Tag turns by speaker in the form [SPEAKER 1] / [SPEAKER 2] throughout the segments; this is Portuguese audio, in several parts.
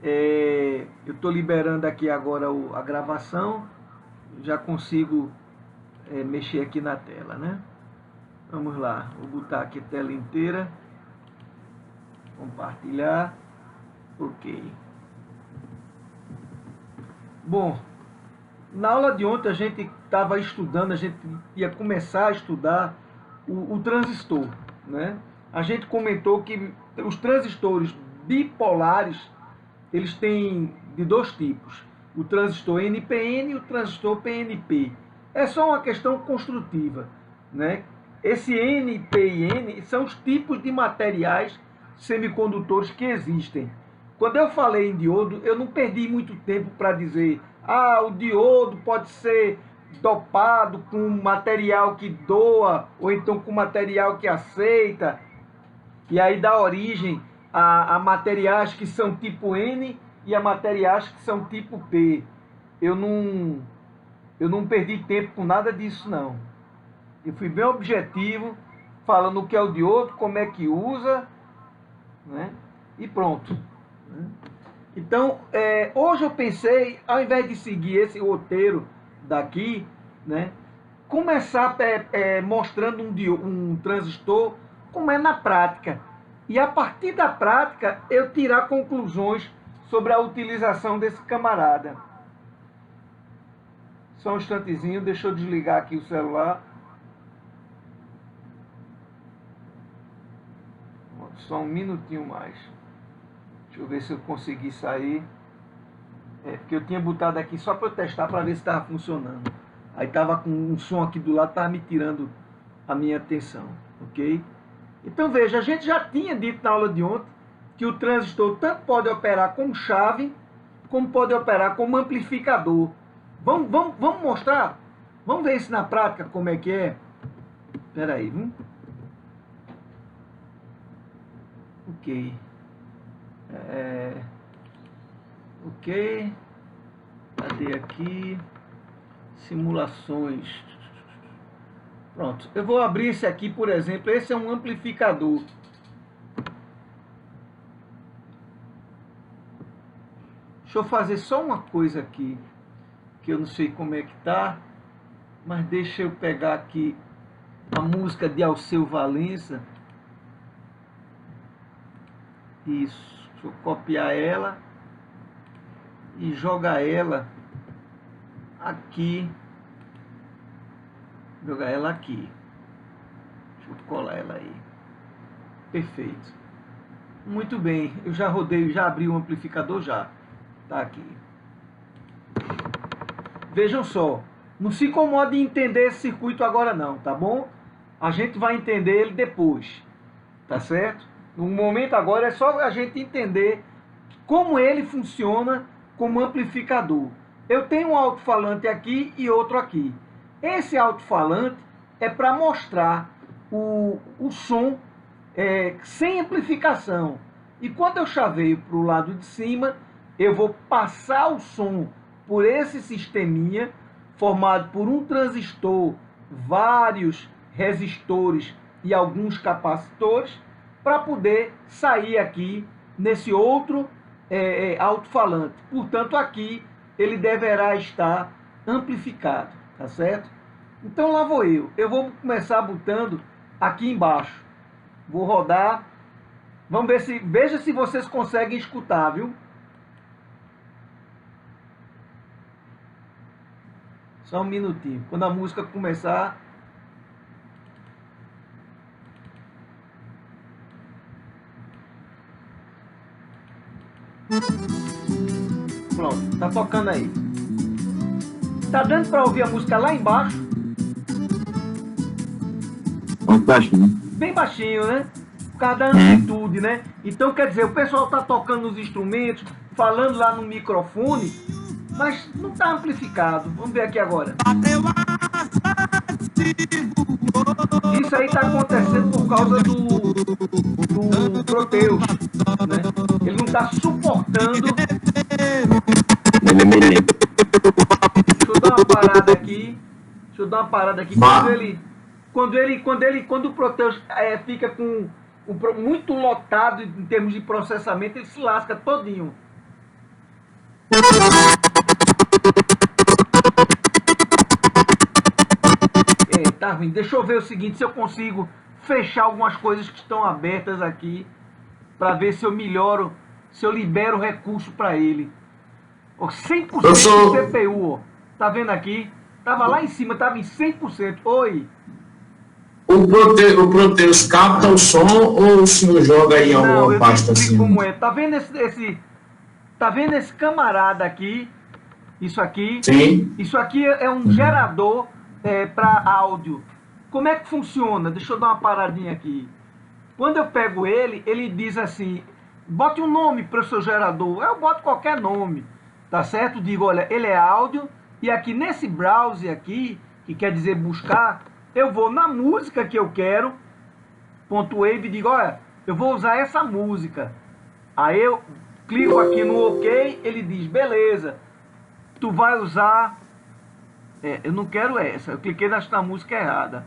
[SPEAKER 1] Eu estou liberando aqui agora a gravação, já consigo mexer aqui na tela, né? Vamos lá, vou botar aqui a tela inteira, compartilhar, ok. Bom, na aula de ontem a gente estava estudando, a gente ia começar a estudar o transistor, né? A gente comentou que os transistores bipolares, eles têm de dois tipos, o transistor NPN e o transistor PNP. É só uma questão construtiva, né? Esse N, P e N são os tipos de materiais semicondutores que existem. Quando eu falei em diodo, eu não perdi muito tempo para dizer o diodo pode ser dopado com material que doa, ou então com material que aceita, e aí dá origem a materiais que são tipo N e a materiais que são tipo P. Eu não perdi tempo com nada disso, não. Eu fui bem objetivo, falando o que é o diodo, como é que usa, né? E pronto. Então, hoje eu pensei, ao invés de seguir esse roteiro daqui, né, começar mostrando um transistor como é na prática. E a partir da prática, eu tirar conclusões sobre a utilização desse camarada. Só um instantezinho, deixa eu desligar aqui o celular. Só um minutinho mais. Deixa eu ver se eu consegui sair. Porque eu tinha botado aqui só para eu testar, para ver se estava funcionando. Aí estava com um som aqui do lado, estava me tirando a minha atenção. Ok? Então veja, a gente já tinha dito na aula de ontem que o transistor tanto pode operar como chave, como pode operar como amplificador. Vamos mostrar? Vamos ver isso na prática, como é que é? Espera aí, viu? Ok. Ok. Cadê aqui? Simulações. Pronto. Eu vou abrir esse aqui, por exemplo. Esse é um amplificador. Deixa eu fazer só uma coisa aqui, que eu não sei como é que tá, mas deixa eu pegar aqui a música de Alceu Valença. Isso. Deixa eu copiar ela e jogar ela aqui. Jogar ela aqui. Deixa eu colar ela aí. Perfeito. Muito bem. Eu já rodei, já abri o amplificador já. Tá aqui. Vejam só. Não se incomode em entender esse circuito agora não, tá bom? A gente vai entender ele depois. Tá certo? No momento agora é só a gente entender como ele funciona como amplificador. Eu tenho um alto-falante aqui e outro aqui. Esse alto-falante é para mostrar o som sem amplificação. E quando eu chaveio para o lado de cima, eu vou passar o som por esse sisteminha formado por um transistor, vários resistores e alguns capacitores, para poder sair aqui nesse outro alto-falante. Portanto, aqui ele deverá estar amplificado, tá certo? Então lá vou eu. Eu vou começar botando aqui embaixo. Vou rodar. Vamos ver se... Veja se vocês conseguem escutar, viu? Só um minutinho. Quando a música começar... Pronto, tá tocando aí. Tá dando para ouvir a música lá embaixo?
[SPEAKER 2] Muito baixinho.
[SPEAKER 1] Bem baixinho, né? Por causa da amplitude, né? Então, quer dizer, o pessoal tá tocando os instrumentos, falando lá no microfone, mas não tá amplificado. Vamos ver aqui agora. Isso aí tá acontecendo por causa do Proteus, né? Ele não tá suportando. Deixa eu dar uma parada aqui. Quando o Proteus fica com muito lotado em termos de processamento, ele se lasca todinho. Tá ruim. Deixa eu ver o seguinte, se eu consigo fechar algumas coisas que estão abertas aqui, para ver se eu melhoro, se eu libero recurso para ele. 100% de CPU, ó. Tá vendo aqui? Tava lá em cima, tava em 100%. Oi.
[SPEAKER 2] O Proteus capta o som ou o senhor joga aí em alguma pasta assim?
[SPEAKER 1] Como é. Tá vendo tá vendo esse camarada aqui? Isso aqui?
[SPEAKER 2] Sim.
[SPEAKER 1] Isso aqui é um gerador para áudio. Como é que funciona? Deixa eu dar uma paradinha aqui. Quando eu pego ele, ele diz assim, bote um nome para o seu gerador. Eu boto qualquer nome, tá certo? Digo, olha, ele é áudio, e aqui nesse browser aqui, que quer dizer buscar, eu vou na música que eu quero, .wave, e digo, olha, eu vou usar essa música. Aí eu clico aqui no OK, ele diz, beleza, tu vai usar... eu não quero essa, eu cliquei na música errada.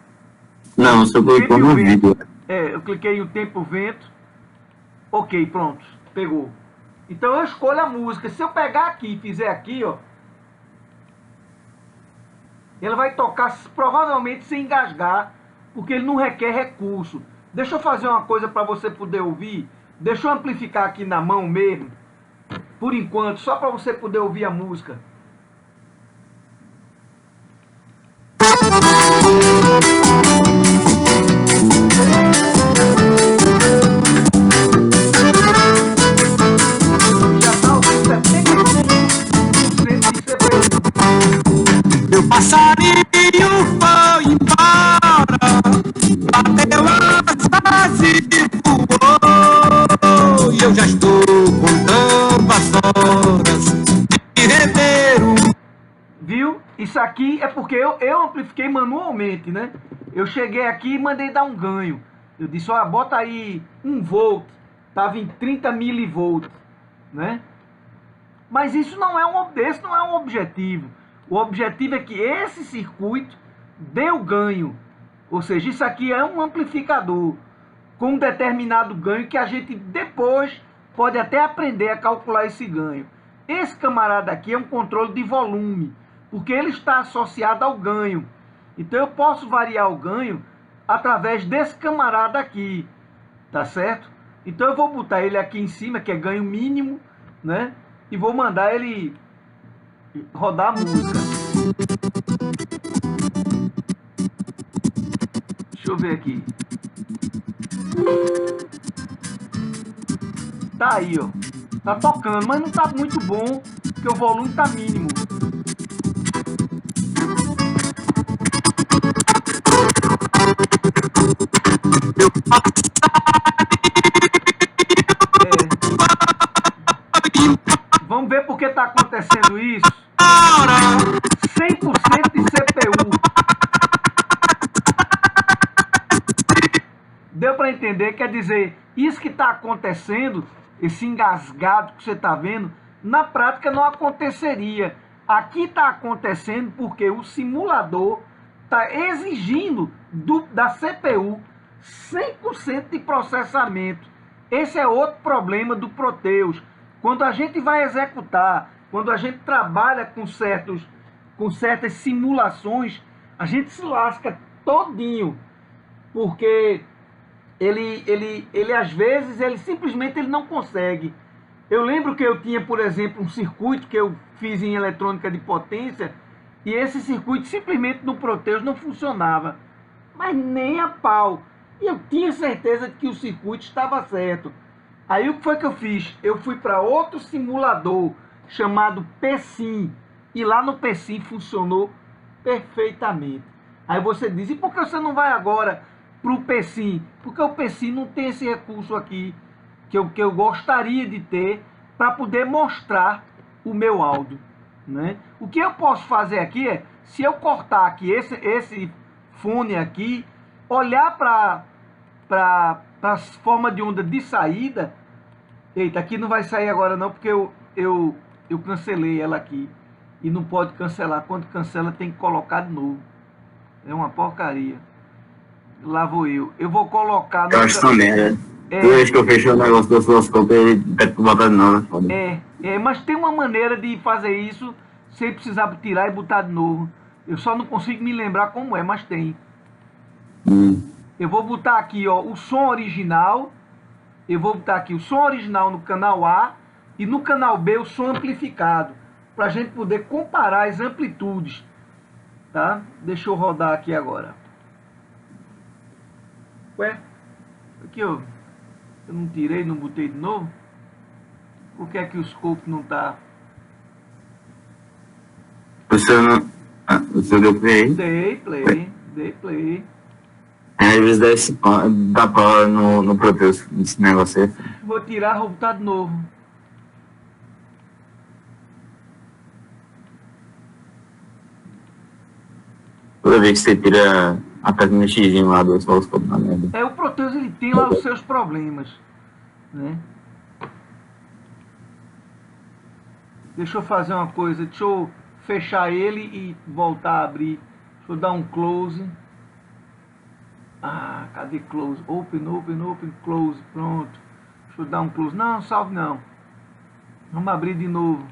[SPEAKER 2] Não, você clicou no vídeo.
[SPEAKER 1] Eu cliquei o tempo vento. Ok, pronto, pegou. Então eu escolho a música. Se eu pegar aqui e fizer aqui, ó, ele vai tocar provavelmente sem engasgar, porque ele não requer recurso. Deixa eu fazer uma coisa para você poder ouvir. Deixa eu amplificar aqui na mão mesmo, por enquanto, só para você poder ouvir a música.
[SPEAKER 3] Meu passarinho foi embora, bateu asas e voou, e eu já estou contando as horas de rever.
[SPEAKER 1] Viu? Isso aqui é porque eu amplifiquei manualmente, né? Eu cheguei aqui e mandei dar um ganho. Eu disse, olha, bota aí 1 volt. Tava em 30 milivolts, né? Mas isso não é um objetivo. O objetivo é que esse circuito dê o ganho. Ou seja, isso aqui é um amplificador com um determinado ganho que a gente depois pode até aprender a calcular esse ganho. Esse camarada aqui é um controle de volume, porque ele está associado ao ganho. Então eu posso variar o ganho através desse camarada aqui, tá certo? Então eu vou botar ele aqui em cima, que é ganho mínimo, né? E vou mandar ele rodar a música. Deixa eu ver aqui. Tá aí, ó. Tá tocando, mas não tá muito bom, porque o volume tá mínimo. Vamos ver por que tá acontecendo isso. 100% de CPU. Deu para entender? Quer dizer, isso que está acontecendo, esse engasgado que você está vendo, na prática não aconteceria. Aqui está acontecendo porque o simulador está exigindo da CPU 100% de processamento. Esse é outro problema do Proteus. Quando a gente vai executar, quando a gente trabalha com certas simulações, a gente se lasca todinho, porque ele às vezes, ele simplesmente não consegue. Eu lembro que eu tinha, por exemplo, um circuito que eu fiz em eletrônica de potência, e esse circuito simplesmente no Proteus não funcionava, mas nem a pau. E eu tinha certeza de que o circuito estava certo. Aí o que foi que eu fiz? Eu fui para outro simulador chamado PSIM, e lá no PSIM funcionou perfeitamente. Aí você diz, e por que você não vai agora para o PSIM? Porque o PSIM não tem esse recurso aqui que eu gostaria de ter para poder mostrar o meu áudio, né? O que eu posso fazer aqui é, se eu cortar aqui esse fone aqui, olhar para a forma de onda de saída. Eita, aqui não vai sair agora não, porque eu cancelei ela aqui. E não pode cancelar. Quando cancela tem que colocar de novo. É uma porcaria. Lá vou eu. Eu vou colocar...
[SPEAKER 2] Eu acho uma merda.
[SPEAKER 4] Toda vez que eu fecho o negócio do osciloscópio, ele pede pra botar de novo, foda.
[SPEAKER 1] Mas tem uma maneira de fazer isso sem precisar tirar e botar de novo. Eu só não consigo me lembrar como é, mas tem. Eu vou botar aqui, ó, o som original. Eu vou botar aqui o som original no canal A e no canal B o som amplificado, para a gente poder comparar as amplitudes, tá? Deixa eu rodar aqui agora. Ué, aqui ó, eu não tirei, não botei de novo. Por que é que o scope não tá?
[SPEAKER 4] Você não... você deu play?
[SPEAKER 1] Dei play.
[SPEAKER 4] Às vezes dá pra no Proteus, esse negócio aí.
[SPEAKER 1] Vou tirar, vou botar de novo.
[SPEAKER 4] Toda vez que você tira, aperta no xizinho lá do osciloscópio na merda.
[SPEAKER 1] O Proteus, ele tem lá os seus problemas, né? Deixa eu fazer uma coisa, deixa eu fechar ele e voltar a abrir. Deixa eu dar um close. Ah, cadê close? Open, close, pronto. Deixa eu dar um close. Não, salve não. Vamos abrir de novo.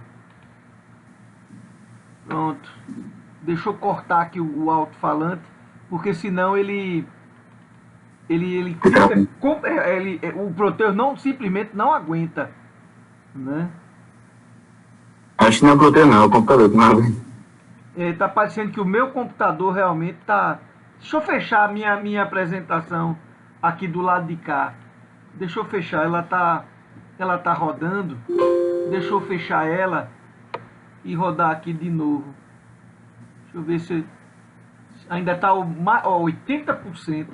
[SPEAKER 1] Pronto. Deixa eu cortar aqui o alto-falante, porque senão ele fica, o Proteus não, simplesmente não aguenta, né?
[SPEAKER 4] Acho que não é o Proteus não, é o computador que não aguenta.
[SPEAKER 1] Tá parecendo que o meu computador realmente tá... Deixa eu fechar a minha apresentação aqui do lado de cá. Deixa eu fechar, ela tá rodando. Deixa eu fechar ela e rodar aqui de novo. Deixa eu ver se ainda tá 80%.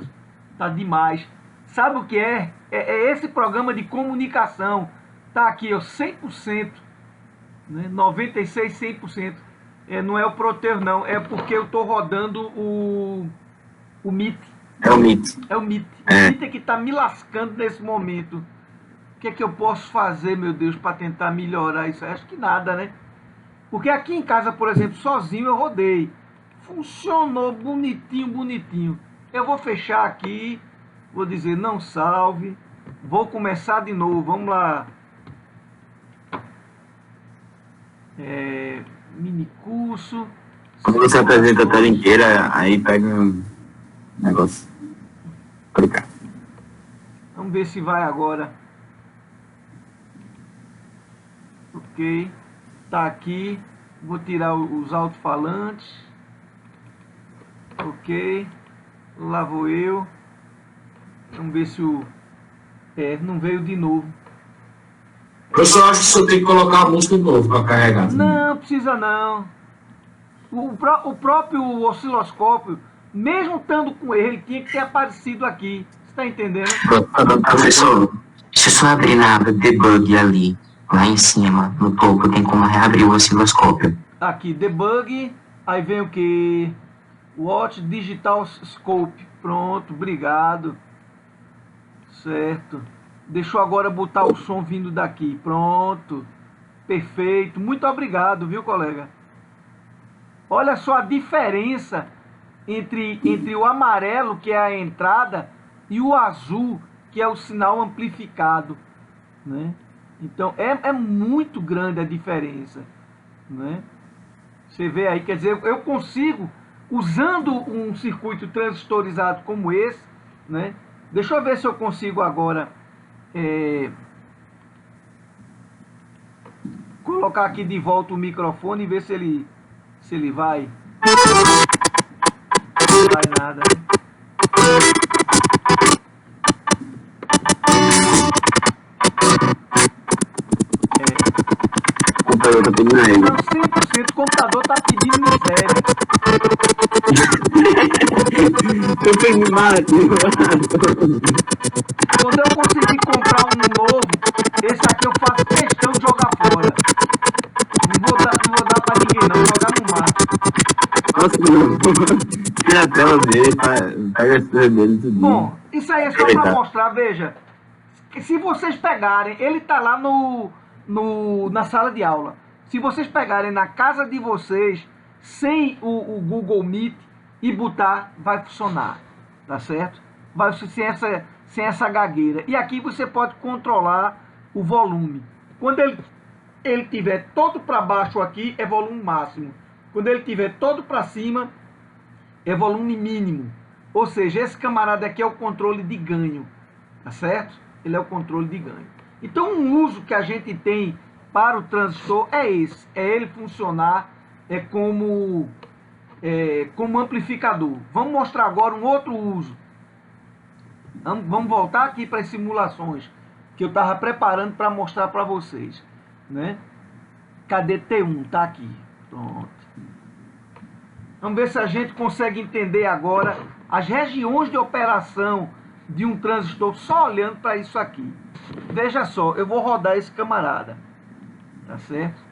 [SPEAKER 1] Tá demais. Sabe o que é? É esse programa de comunicação. Tá aqui, ó, 100%, né? 96, 100%. Não é o Proteus não, é porque eu tô rodando o Meet.
[SPEAKER 4] É o Meet.
[SPEAKER 1] É o Meet. O Meet é que tá me lascando nesse momento. O que é que eu posso fazer, meu Deus, para tentar melhorar isso? Acho que nada, né? Porque aqui em casa, por exemplo, sozinho eu rodei. Funcionou bonitinho. Eu vou fechar aqui, vou dizer não salve, vou começar de novo, vamos lá. Mini curso.
[SPEAKER 4] Quando você apresenta a tela inteira, aí pega um negócio. Clicar.
[SPEAKER 1] Vamos ver se vai agora. Ok. Tá aqui. Vou tirar os alto-falantes. Ok. Lá vou eu. Vamos ver se o... não veio de novo.
[SPEAKER 2] Eu só acho que você tem que colocar a música de novo para carregar.
[SPEAKER 1] Não, precisa não. O próprio osciloscópio, mesmo estando com ele tinha que ter aparecido aqui. Você está entendendo?
[SPEAKER 5] Professor, se eu só abrir na aba debug ali, lá em cima, no topo, tem como reabrir o osciloscópio.
[SPEAKER 1] Aqui, debug, aí vem o que? Watch Digital Scope. Pronto, obrigado. Certo. Deixa eu agora botar o som vindo daqui. Pronto. Perfeito. Muito obrigado, viu, colega? Olha só a diferença entre o amarelo, que é a entrada, e o azul, que é o sinal amplificado, né? Então, é muito grande a diferença, né? Você vê aí, quer dizer, eu consigo, usando um circuito transistorizado como esse, né? Deixa eu ver se eu consigo agora colocar aqui de volta o microfone e ver se ele vai. Não vai nada.
[SPEAKER 4] O computador tá pedindo aí.
[SPEAKER 1] Não, 100%, o computador tá pedindo miséria.
[SPEAKER 4] Eu tenho mal aqui.
[SPEAKER 1] Quando eu conseguir comprar um novo, esse aqui eu faço questão de jogar fora. Não vou dar pra ninguém não, jogar no mar.
[SPEAKER 4] Nossa, não. Tira a tela dele, pega as coisas dele tudo.
[SPEAKER 1] Bom, isso aí é só pra mostrar, veja. Que se vocês pegarem, ele tá lá na sala de aula. Se vocês pegarem na casa de vocês, sem o Google Meet e botar, vai funcionar. Tá certo? sem essa gagueira. E aqui você pode controlar o volume. Quando ele estiver todo para baixo aqui, é volume máximo. Quando ele estiver todo para cima, é volume mínimo. Ou seja, esse camarada aqui é o controle de ganho, tá certo? Ele é o controle de ganho. Então, um uso que a gente tem para o transistor é esse, é ele funcionar como amplificador. Vamos mostrar agora um outro uso. Vamos voltar aqui para as simulações que eu estava preparando para mostrar para vocês, né? Cadê T1? Tá aqui. Pronto. Vamos ver se a gente consegue entender agora as regiões de operação de um transistor só olhando para isso aqui. Veja só, eu vou rodar esse camarada, tá certo?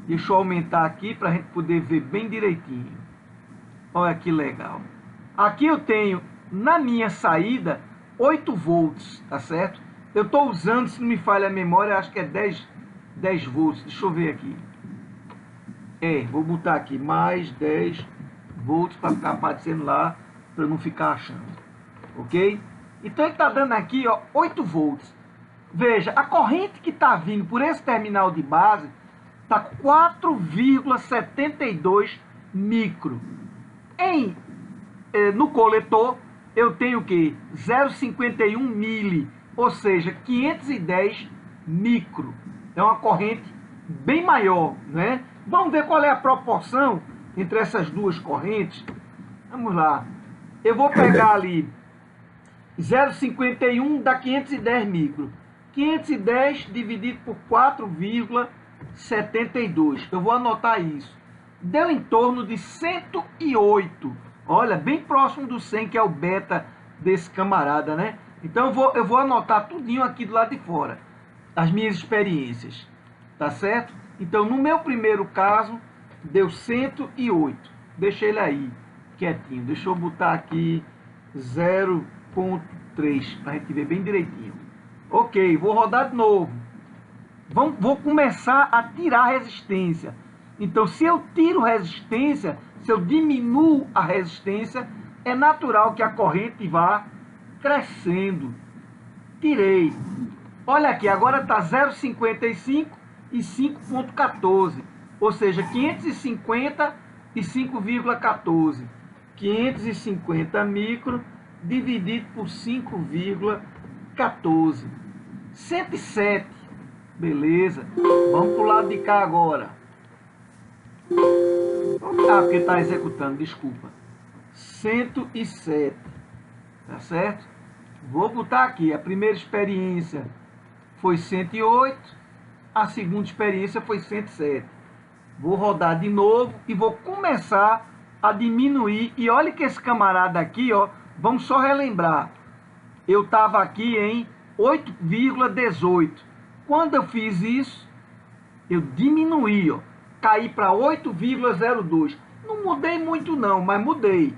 [SPEAKER 1] Deixa eu aumentar aqui para a gente poder ver bem direitinho. Olha que legal. Aqui eu tenho na minha saída 8 volts, tá certo? Eu estou usando, se não me falha a memória, acho que é 10 volts. Deixa eu ver aqui. Vou botar aqui mais 10 volts para ficar aparecendo lá, para não ficar achando. Ok? Então ele está dando aqui, ó, 8 volts. Veja, a corrente que está vindo por esse terminal de base está 4,72 micro. No coletor, eu tenho o quê? 0,51 mili, ou seja, 510 micro. É uma corrente bem maior, né? Vamos ver qual é a proporção entre essas duas correntes. Vamos lá. Eu vou pegar ali 0,51 dá 510 micro. 510 dividido por 4,72. Eu vou anotar isso. Deu em torno de 108. Olha, bem próximo do 100, que é o beta desse camarada, né? Então eu vou anotar tudinho aqui do lado de fora. As minhas experiências. Tá certo? Então, no meu primeiro caso, deu 108. Deixa ele aí, quietinho. Deixa eu botar aqui 0,3, para a gente ver bem direitinho. Ok, vou rodar de novo. Vou começar a tirar resistência. Então, se eu tiro resistência, se eu diminuo a resistência, é natural que a corrente vá crescendo. Tirei. Olha aqui, agora está 0,55 e 5,14, ou seja, 550 e 5,14. 550 micro dividido por 5,14. 107. Beleza. Vamos para o lado de cá agora. Porque está executando, desculpa. 107. Tá certo? Vou botar aqui. A primeira experiência foi 108. A segunda experiência foi 107. Vou rodar de novo e vou começar a diminuir. E olha que esse camarada aqui, ó, vamos só relembrar. Eu estava aqui em 8,18. Quando eu fiz isso, eu diminuí, ó, caí para 8,02. Não mudei muito não, mas mudei.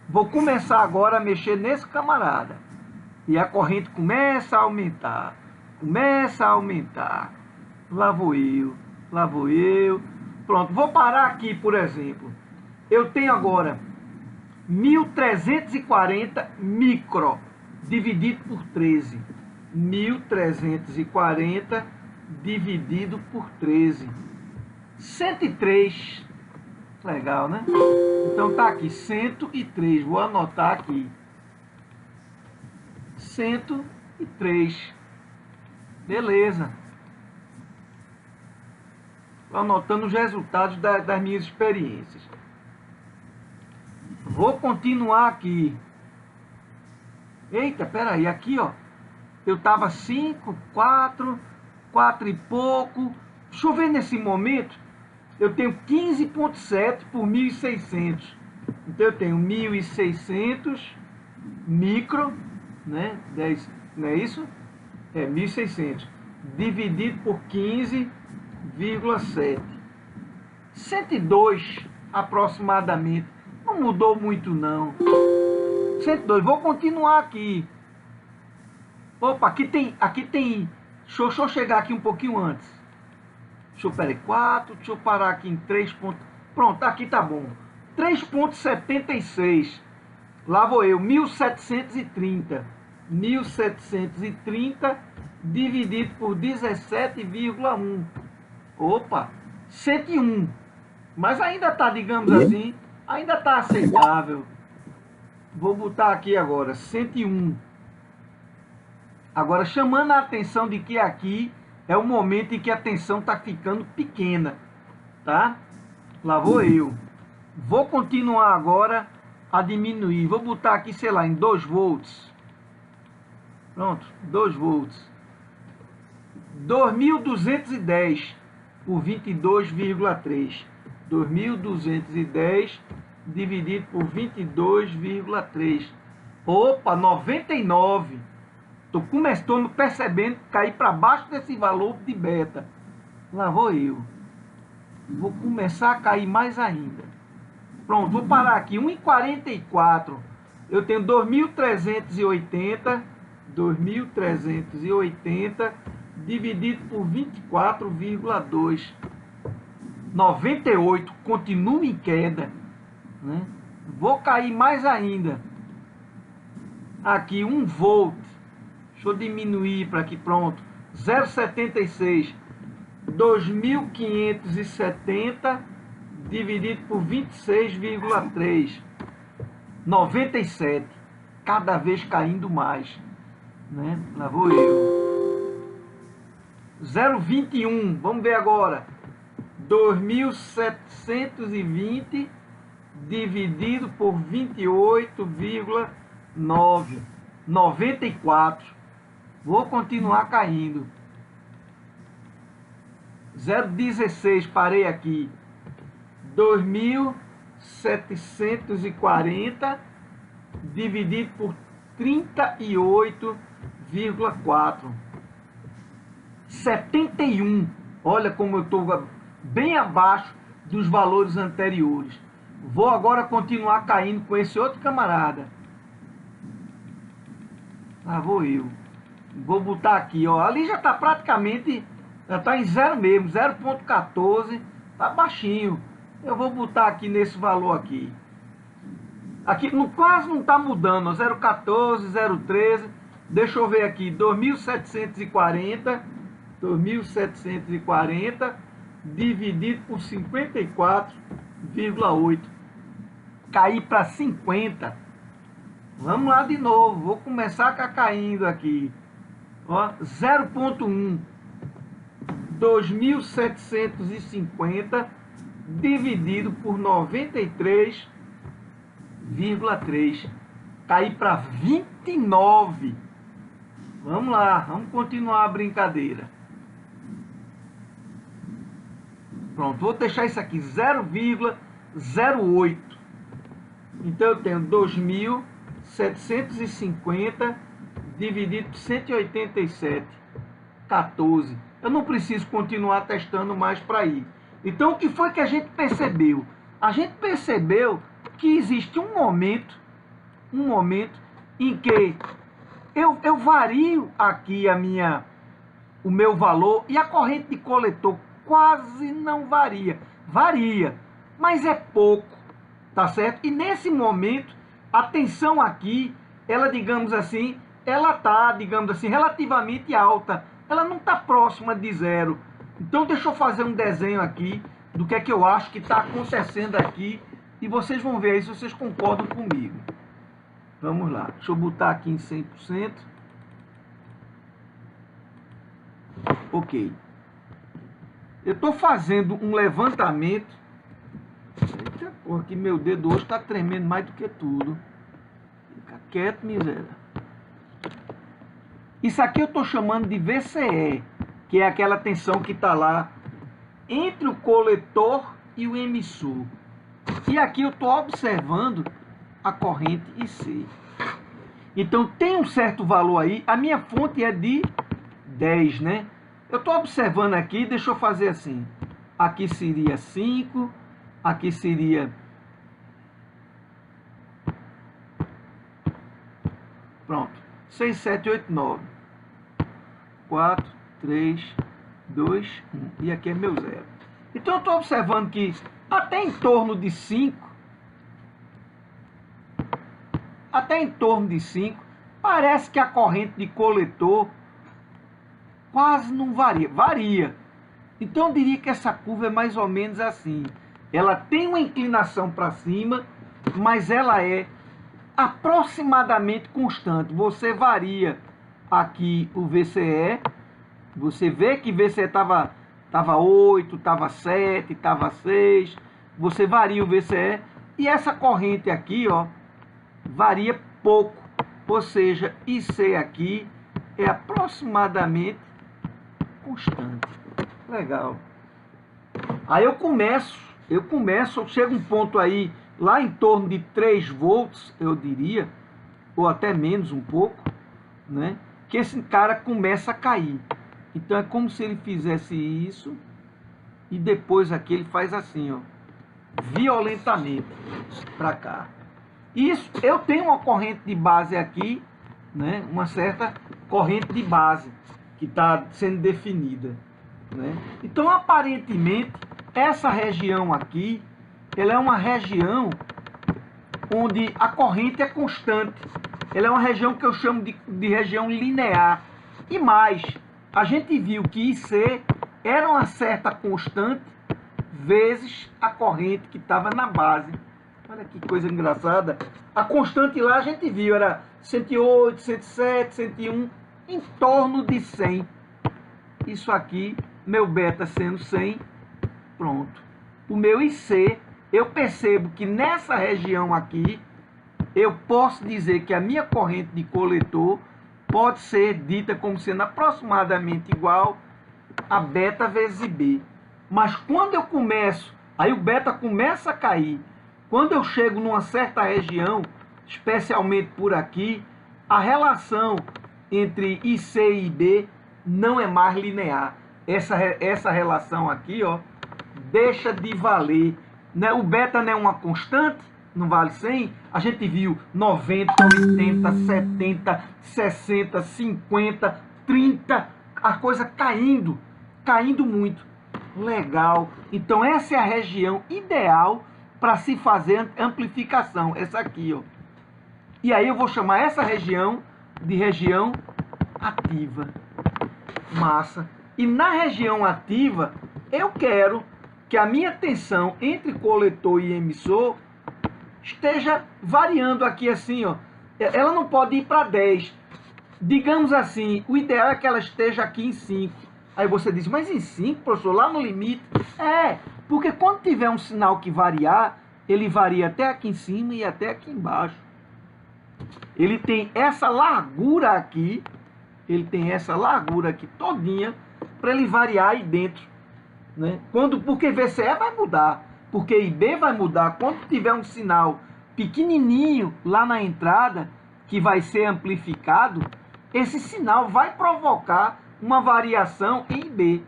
[SPEAKER 1] Vou começar agora a mexer nesse camarada. E a corrente começa a aumentar. Começa a aumentar. Lá vou eu. Pronto, vou parar aqui, por exemplo. Eu tenho agora 1.340 micro dividido por 13. 1.340 dividido por 13. 103. Legal, né? Então tá aqui, 103. Vou anotar aqui. 103. Beleza. Anotando os resultados das minhas experiências. Vou continuar aqui. Eita, peraí, aqui ó, eu estava 5, 4 e pouco. Deixa eu ver nesse momento, eu tenho 15,7 por 1.600. Então eu tenho 1.600 micro, né? 10, não é isso? É 1.600 dividido por 15,7. 102 aproximadamente. Não mudou muito não. 102. Vou continuar aqui. Opa, aqui tem. Deixa eu chegar aqui um pouquinho antes. Peraí, 4. Deixa eu parar aqui em 3. Pronto, aqui tá bom. 3,76. Lá vou eu, 1.730. 1.730 dividido por 17,1. Opa, 101. Mas ainda está, digamos assim, ainda está aceitável. Vou botar aqui agora, 101. Agora, chamando a atenção de que aqui é o momento em que a tensão está ficando pequena, tá? Lá vou eu. Vou continuar agora a diminuir. Vou botar aqui, sei lá, em 2 volts. Pronto, 2 volts. 2.210 por 22,3. 2.210 dividido por 22,3. Opa, 99. Estou percebendo cair para baixo desse valor de beta. Lá vou eu. Vou começar a cair mais ainda. Pronto, vou parar aqui. 1,44. Eu tenho 2.380. 2.380 dividido por 24,2. 98. Continua em queda, né? Vou cair mais ainda. Aqui 1 volt. Deixa eu diminuir para aqui, pronto. 0,76. 2.570 dividido por 26,3. 97. Cada vez caindo mais, né? Lá vou eu. 0,21. Vamos ver agora. 2.720 dividido por 28,9. 94. Vou continuar caindo. 0,16, parei aqui. 2.740 dividido por 38,4. 71. Olha como eu estou bem abaixo dos valores anteriores. Vou agora continuar caindo com esse outro camarada. Lá vou eu. Vou botar aqui, ó. Ali já está praticamente, já está em 0 mesmo, 0,14. Está baixinho. Eu vou botar aqui nesse valor aqui. Aqui quase não está mudando, 0,14, 0,13. Deixa eu ver aqui, 2.740. 2.740 dividido por 54,8. Cair para 50. Vamos lá de novo. Vou começar caindo aqui. 0,1. 2.750 dividido por 93,3. Cair para 29. Vamos lá, vamos continuar a brincadeira. Pronto, vou deixar isso aqui 0,08. Então eu tenho 2.750 dividido por 187,14. Eu não preciso continuar testando mais para ir. Então o que foi que a gente percebeu? A gente percebeu que existe um momento em que eu vario aqui o meu valor e a corrente de coletor quase não varia. Varia, mas é pouco, tá certo? E nesse momento, a tensão aqui, ela, digamos assim, ela tá, digamos assim, relativamente alta. Ela não está próxima de 0. Então deixa eu fazer um desenho aqui do que é que eu acho que está acontecendo aqui e vocês vão ver aí se vocês concordam comigo. Vamos lá, deixa eu botar aqui em 100%. Ok. Eu estou fazendo um levantamento. Eita porra, que meu dedo hoje está tremendo mais do que tudo. Fica quieto, miséria. Isso aqui eu estou chamando de VCE, que é aquela tensão que está lá entre o coletor e o emissor. E aqui eu estou observando a corrente IC. Então tem um certo valor aí. A minha fonte é de 10, né? Eu estou observando aqui, deixa eu fazer assim. Aqui seria 5, aqui seria... Pronto. 6, 7, 8, 9. 4, 3, 2, 1. E aqui é meu 0. Então eu estou observando que até em torno de 5, parece que a corrente de coletor quase não varia. Varia. Então eu diria que essa curva é mais ou menos assim. Ela tem uma inclinação para cima, mas ela é aproximadamente constante. Você varia aqui o VCE, você vê que VCE estava 8, estava 7, estava 6, você varia o VCE, e essa corrente aqui, ó, varia pouco, ou seja, IC aqui é aproximadamente constante. Legal. Aí eu chego um ponto aí, lá em torno de 3 volts, eu diria, ou até menos um pouco, né? Que esse cara começa a cair. Então é como se ele fizesse isso e depois aqui ele faz assim, ó, violentamente para cá. Isso, eu tenho uma corrente de base aqui, né? Uma certa corrente de base que está sendo definida, né? Então aparentemente essa região aqui, ela é uma região onde a corrente é constante. Ela é uma região que eu chamo de região linear. E mais, a gente viu que IC era uma certa constante vezes a corrente que estava na base. Olha que coisa engraçada. A constante lá a gente viu, era 108, 107, 101, em torno de 100. Isso aqui, meu beta sendo 100, pronto. O meu IC, eu percebo que nessa região aqui, eu posso dizer que a minha corrente de coletor pode ser dita como sendo aproximadamente igual a beta vezes IB. Mas quando eu começo, aí o beta começa a cair, quando eu chego numa certa região, especialmente por aqui, a relação entre IC e IB não é mais linear. Essa relação aqui, ó, deixa de valer, né? O beta não é uma constante, não vale 100. A gente viu 90, 80, 70, 60, 50, 30, a coisa caindo muito. Legal. Então essa é a região ideal para se fazer amplificação, essa aqui, ó. E aí eu vou chamar essa região de região ativa. Massa. E na região ativa, eu quero que a minha tensão entre coletor e emissor esteja variando aqui assim, ó. Ela não pode ir para 10. Digamos assim, o ideal é que ela esteja aqui em 5. Aí você diz, mas em 5, professor, lá no limite? É, porque quando tiver um sinal que variar, ele varia até aqui em cima e até aqui embaixo. Ele tem essa largura aqui, todinha, para ele variar aí dentro, né? Porque VCE vai mudar, porque IB vai mudar. Quando tiver um sinal pequenininho lá na entrada, que vai ser amplificado, esse sinal vai provocar uma variação em IB,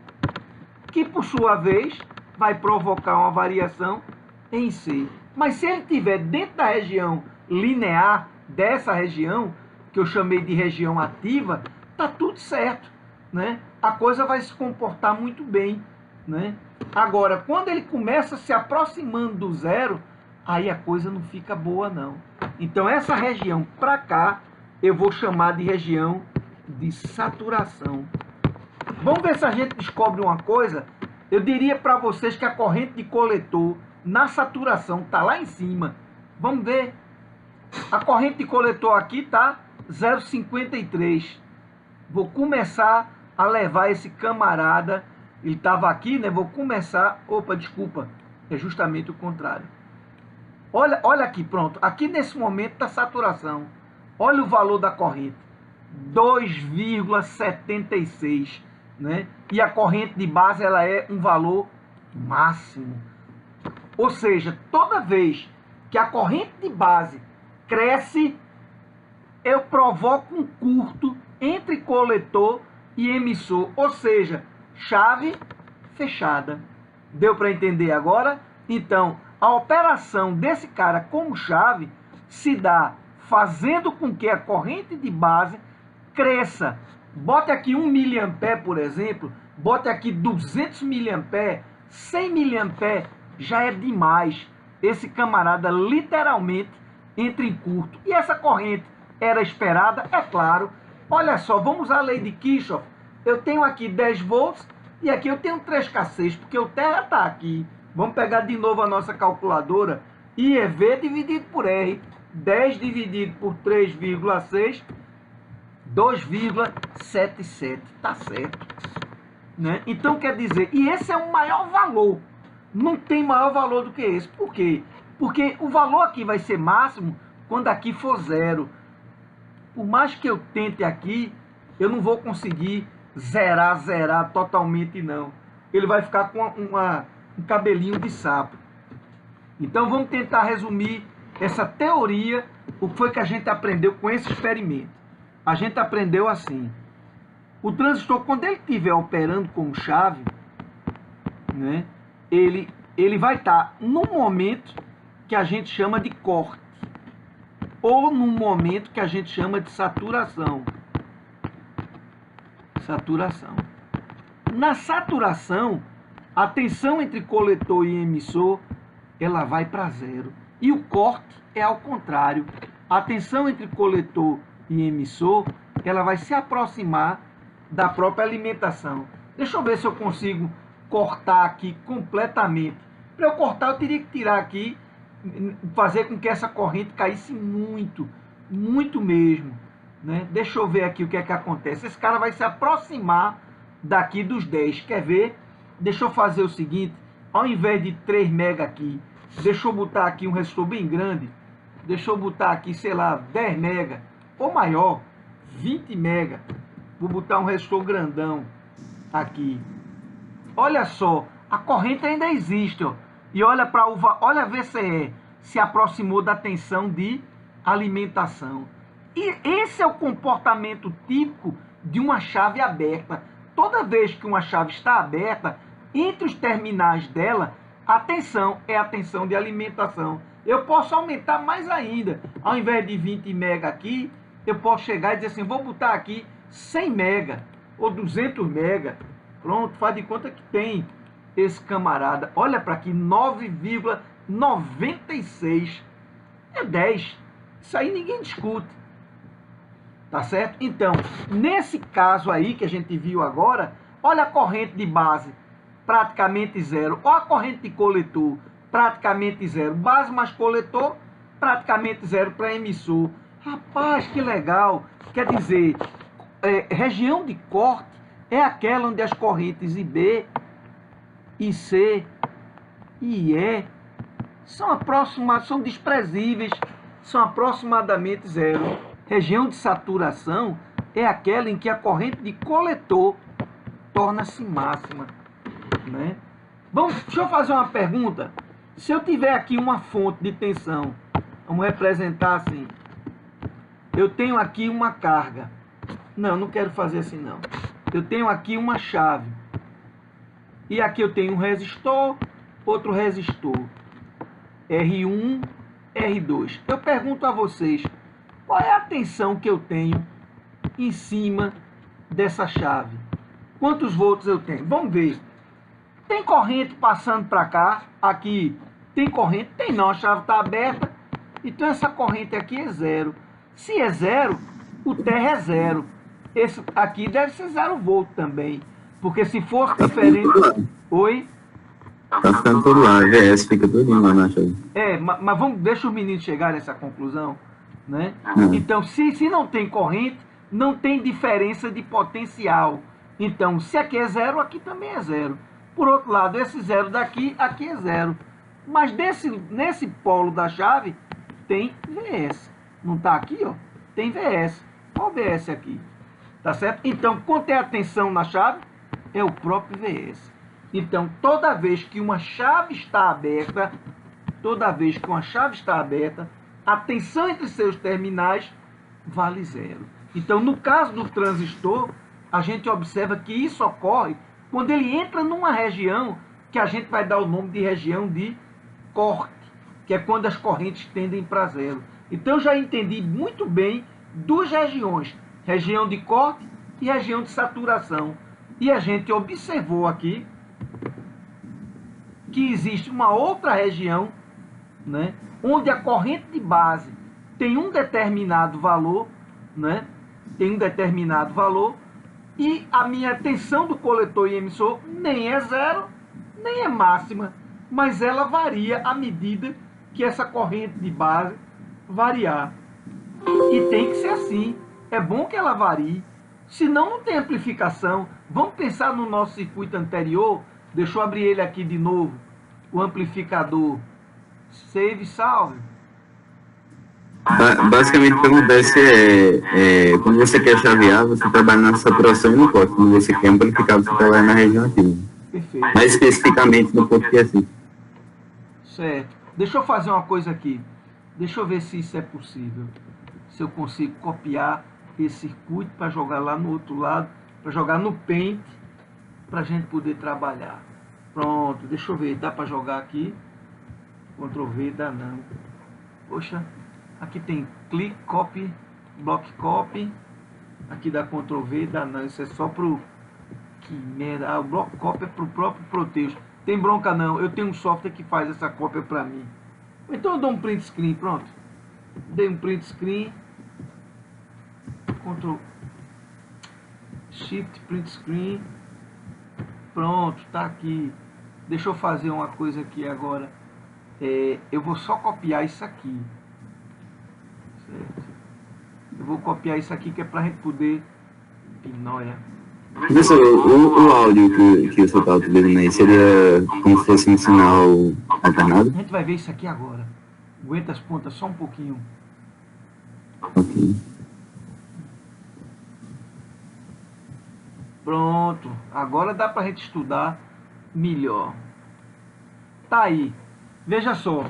[SPEAKER 1] que por sua vez vai provocar uma variação em C. Mas se ele estiver dentro da região linear, dessa região, que eu chamei de região ativa, tá tudo certo, né? A coisa vai se comportar muito bem, né? Agora, quando ele começa se aproximando do zero, aí a coisa não fica boa, não. Então, essa região para cá, eu vou chamar de região de saturação. Vamos ver se a gente descobre uma coisa. Eu diria para vocês que a corrente de coletor na saturação está lá em cima. Vamos ver. A corrente de coletor aqui está 0,53. Vou começar a levar esse camarada. Ele estava aqui, né? Vou começar... Opa, desculpa. É justamente o contrário. Olha aqui, pronto. Aqui nesse momento está saturação. Olha o valor da corrente. 2,76, né? E a corrente de base, ela é um valor máximo. Ou seja, toda vez que a corrente de base cresce, eu provoco um curto entre coletor e emissor. Ou seja, chave fechada. Deu para entender agora? Então, a operação desse cara como chave se dá fazendo com que a corrente de base cresça. Bote aqui 1 mA, por exemplo, bote aqui 200 mA, 100 mA, já é demais. Esse camarada literalmente entra em curto. E essa corrente era esperada? É claro. Olha só, vamos à lei de Kirchhoff. Eu tenho aqui 10 volts e aqui eu tenho 3K6, porque o terra está aqui. Vamos pegar de novo a nossa calculadora. I é V dividido por R. 10 dividido por 3,6, 2,77. Tá certo. Né? Então, quer dizer, e esse é o maior valor. Não tem maior valor do que esse. Por quê? Porque o valor aqui vai ser máximo quando aqui for zero. Por mais que eu tente aqui, eu não vou conseguir zerar totalmente, não. Ele vai ficar com um cabelinho de sapo. Então, vamos tentar resumir essa teoria, o que foi que a gente aprendeu com esse experimento. A gente aprendeu assim. O transistor, quando ele estiver operando como chave, né, ele vai estar num momento que a gente chama de corte, ou num momento que a gente chama de saturação. Na saturação, a tensão entre coletor e emissor, ela vai para zero. E o corte é ao contrário. A tensão entre coletor e emissor, ela vai se aproximar da própria alimentação. Deixa eu ver se eu consigo cortar aqui completamente. Para eu cortar, eu teria que tirar aqui, fazer com que essa corrente caísse muito, muito mesmo. Né? Deixa eu ver aqui o que é que acontece. Esse cara vai se aproximar daqui dos 10. Quer ver? Deixa eu fazer o seguinte. Ao invés de 3 mega aqui, deixa eu botar aqui um resistor bem grande. Deixa eu botar aqui, sei lá, 10 mega. Ou maior, 20 mega. Vou botar um resistor grandão aqui. Olha só, a corrente ainda existe, ó. E olha para olha a VCE, se aproximou da tensão de alimentação. E esse é o comportamento típico de uma chave aberta. Toda vez que uma chave está aberta, entre os terminais dela, a tensão é a tensão de alimentação. Eu posso aumentar mais ainda. Ao invés de 20 mega aqui, eu posso chegar e dizer assim, vou botar aqui 100 mega ou 200 mega. Pronto, faz de conta que tem esse camarada. Olha para aqui, 9,96. É 10. Isso aí ninguém discute. Tá certo? Então, nesse caso aí que a gente viu agora, olha a corrente de base, praticamente zero. Olha a corrente de coletor, praticamente zero. Base mais coletor, praticamente zero para emissor. Rapaz, que legal. Quer dizer, região de corte é aquela onde as correntes IB, IC e IE são desprezíveis, são aproximadamente zero. Região de saturação é aquela em que a corrente de coletor torna-se máxima. Né? Deixa eu fazer uma pergunta. Se eu tiver aqui uma fonte de tensão, vamos representar assim. Eu tenho aqui uma carga. Não quero fazer assim não. Eu tenho aqui uma chave. E aqui eu tenho um resistor, outro resistor. R1, R2. Eu pergunto a vocês, qual é a tensão que eu tenho em cima dessa chave? Quantos volts eu tenho? Vamos ver. Tem corrente passando para cá? Aqui tem corrente? Tem não, a chave está aberta. Então essa corrente aqui é zero. Se é zero, o terra é zero. Esse aqui deve ser 0 volt também. Porque se for diferente... Oi?
[SPEAKER 4] Tá ficando todo lá, GS fica tudo lá na chave.
[SPEAKER 1] Mas deixa os meninos chegarem a essa conclusão. Né? Então, se não tem corrente, não tem diferença de potencial. Então, se aqui é zero, aqui também é zero. Por outro lado, esse zero daqui, aqui é zero. Mas nesse polo da chave, tem VS. Não está aqui, ó? Tem VS. Qual VS aqui? Tá certo? Então, quanto é a tensão na chave? É o próprio VS. Então, toda vez que uma chave está aberta, a tensão entre seus terminais vale zero. Então, no caso do transistor, a gente observa que isso ocorre quando ele entra numa região que a gente vai dar o nome de região de corte, que é quando as correntes tendem para zero. Então, eu já entendi muito bem duas regiões, região de corte e região de saturação. E a gente observou aqui que existe uma outra região, né, onde a corrente de base tem um determinado valor né? Tem um determinado valor, e a minha tensão do coletor e emissor nem é zero, nem é máxima, mas ela varia à medida que essa corrente de base variar. E tem que ser assim. É bom que ela varie, senão não tem amplificação. Vamos pensar no nosso circuito anterior. Deixa eu abrir ele aqui de novo. O amplificador. Save, salve.
[SPEAKER 4] Basicamente, o que acontece quando você quer chavear, você trabalha na saturação e no corte. Quando você quer amplificar, você trabalha na região ativa.
[SPEAKER 1] Perfeito.
[SPEAKER 4] Mais especificamente no ponto que é assim.
[SPEAKER 1] Certo. Deixa eu fazer uma coisa aqui. Deixa eu ver se isso é possível. Se eu consigo copiar esse circuito para jogar lá no outro lado, para jogar no Paint, para a gente poder trabalhar. Pronto, deixa eu ver. Dá para jogar aqui? Ctrl V, dá não. Poxa. Aqui tem click, copy, block copy. Aqui dá Ctrl V, dá não. Isso é só pro... Que merda. Ah, o block copy é pro próprio Proteus. Tem bronca não. Eu tenho um software que faz essa cópia pra mim. Então eu dou um print screen, pronto. Dei um print screen. Ctrl Shift, print screen. Pronto, tá aqui. Deixa eu fazer uma coisa aqui agora. Eu vou só copiar isso aqui. Certo. Eu vou copiar isso aqui que é pra gente poder... Pinóia.
[SPEAKER 4] Professor, o áudio que você está utilizando aí seria como se fosse um sinal alternado?
[SPEAKER 1] A gente vai ver isso aqui agora. Aguenta as pontas só um pouquinho.
[SPEAKER 4] Ok.
[SPEAKER 1] Pronto. Agora dá pra gente estudar melhor. Tá aí. Veja só.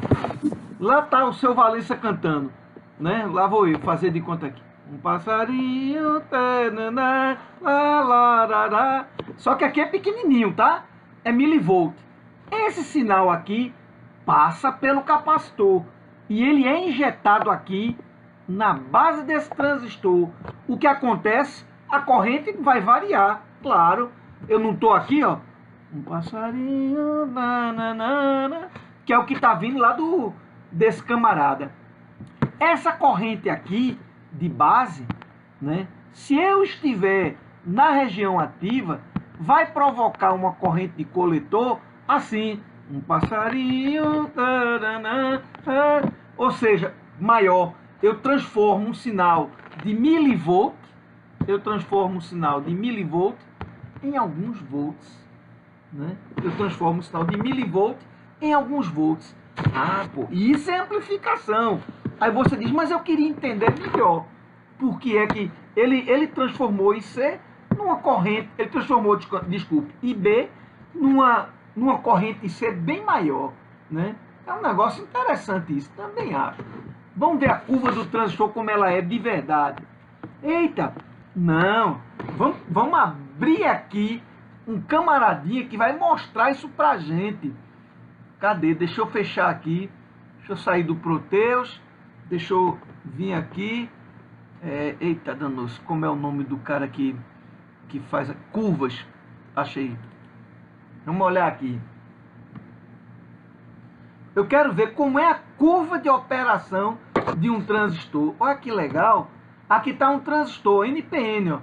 [SPEAKER 1] Lá tá o seu Valença cantando, né? Lá vou eu fazer de conta aqui. Um passarinho, tanana, lá, lá, lá, lá. Só que aqui é pequenininho, tá? É milivolt. Esse sinal aqui passa pelo capacitor e ele é injetado aqui na base desse transistor. O que acontece? A corrente vai variar, claro. Eu não tô aqui, ó. Um passarinho, nanana, que é o que tá vindo lá desse camarada. Essa corrente aqui de base, né? Se eu estiver na região ativa, vai provocar uma corrente de coletor assim, um passarinho, taranã, ou seja, maior. Eu transformo um sinal de milivolt, em alguns volts, né? Eu transformo um sinal de milivolt em alguns volts. Ah, pô, isso é amplificação. Aí você diz, mas eu queria entender melhor. Por que é que ele transformou IC numa corrente, ele transformou, desculpe, IB numa corrente IC bem maior, né? É um negócio interessante isso, também acho. Vamos ver a curva do transistor como ela é de verdade. Eita, não, vamos abrir aqui um camaradinha que vai mostrar isso pra gente. Cadê? Deixa eu fechar aqui. Deixa eu sair do Proteus. Deixa eu vir aqui. Eita, danos. Como é o nome do cara que faz curvas? Achei. Vamos olhar aqui. Eu quero ver como é a curva de operação de um transistor. Olha que legal. Aqui está um transistor NPN. Ó.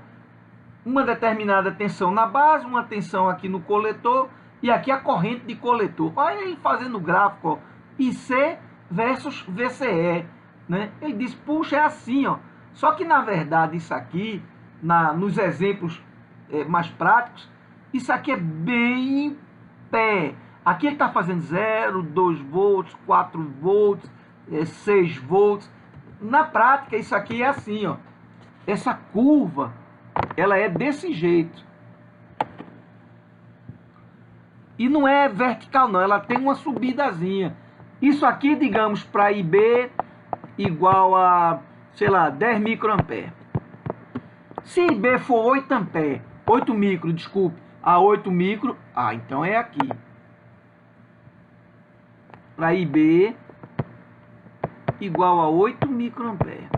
[SPEAKER 1] Uma determinada tensão na base, uma tensão aqui no coletor. E aqui a corrente de coletor. Olha ele fazendo o gráfico, ó. IC versus VCE, né? Ele diz, puxa, é assim, ó. Só que na verdade isso aqui, nos exemplos mais práticos, isso aqui é bem em pé. Aqui ele está fazendo 0, 2 volts, 4 volts, 6 volts. Na prática isso aqui é assim, ó. Essa curva, ela é desse jeito. E não é vertical não, ela tem uma subidazinha. Isso aqui, digamos, para IB igual a, sei lá, 10 microamperes. Se IB for 8 ampere, 8 micro, desculpe, a 8 micro, então é aqui. Para IB igual a 8 microamperes.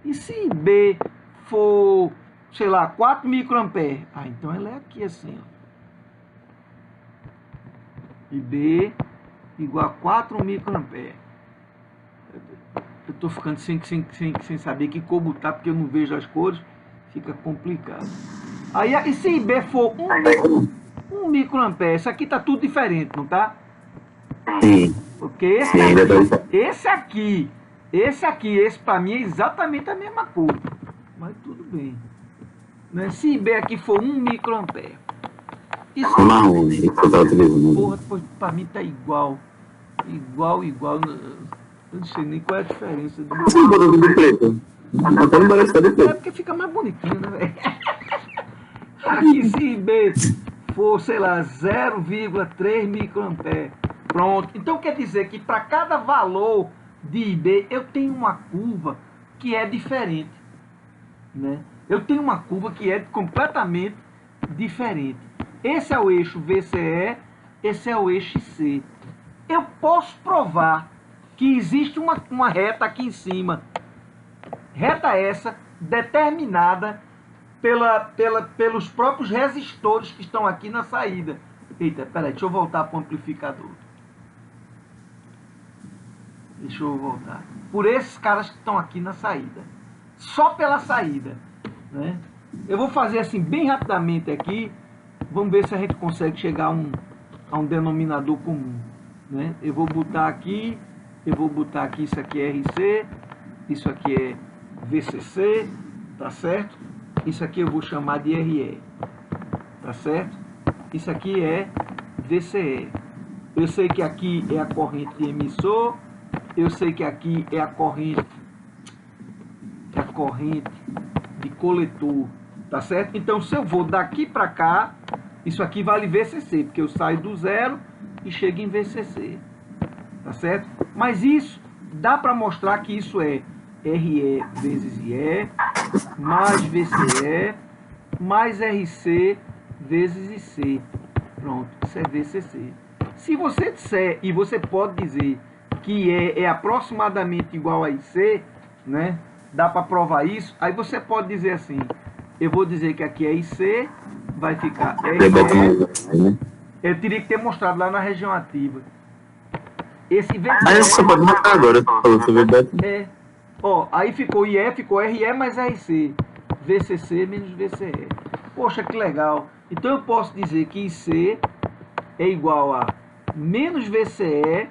[SPEAKER 1] E se IB for, sei lá, 4 microamperes, então ela é aqui assim, ó. IB igual a 4 microamperes. Eu tô ficando sem saber que cor botar, porque eu não vejo as cores, fica complicado. Aí, e se IB for 1 microampere, isso aqui tá tudo diferente, não tá?
[SPEAKER 4] Sim.
[SPEAKER 1] Porque esse pra mim é exatamente a mesma cor. Mas tudo bem. Né? Se IB aqui for 1 microampere. Isso
[SPEAKER 4] Marrom, né? Que você tá utilizando.
[SPEAKER 1] porra, pois pra mim tá igual. Igual. Eu não sei nem qual é a diferença.
[SPEAKER 4] Você não botou tudo preto? Até não parece que tá de
[SPEAKER 1] É
[SPEAKER 4] preto.
[SPEAKER 1] porque fica mais bonitinho, né, velho? Aqui se IB for, sei lá, 0,3 microampere. Pronto. Então quer dizer que para cada valor de IB eu tenho uma curva que é diferente. Né? Eu tenho uma curva que é completamente diferente. Esse é o eixo VCE, esse é o eixo C. Eu posso provar que existe uma reta aqui em cima. Reta essa determinada pelos próprios resistores que estão aqui na saída. Eita, peraí, deixa eu voltar para o amplificador. Deixa eu voltar. Por esses caras que estão aqui na saída. Só pela saída. Né? Eu vou fazer assim bem rapidamente aqui. Vamos ver se a gente consegue chegar a um denominador comum. Né? Eu vou botar aqui. Isso aqui é RC. Isso aqui é VCC. Tá certo? Isso aqui eu vou chamar de RE. Tá certo? Isso aqui é VCE. Eu sei que aqui é a corrente de emissor. Eu sei que aqui é a corrente de coletor, tá certo? Então, se eu vou daqui para cá, isso aqui vale VCC, porque eu saio do zero e chego em VCC, tá certo? Mas isso, dá para mostrar que isso é RE vezes IE, mais VCE, mais RC vezes IC. Pronto, isso é VCC. Se você disser, e você pode dizer que é aproximadamente igual a IC, né? Dá para provar isso. Aí você pode dizer assim, eu vou dizer que aqui é IC, vai ficar RE. Eu teria que ter mostrado lá na região ativa. Esse VCE...
[SPEAKER 4] Mas você pode mostrar agora, falou sobre o
[SPEAKER 1] É. Ó, aí ficou IE, ficou RE mais RC. VCC menos VCE. Poxa, que legal. Então eu posso dizer que IC é igual a menos VCE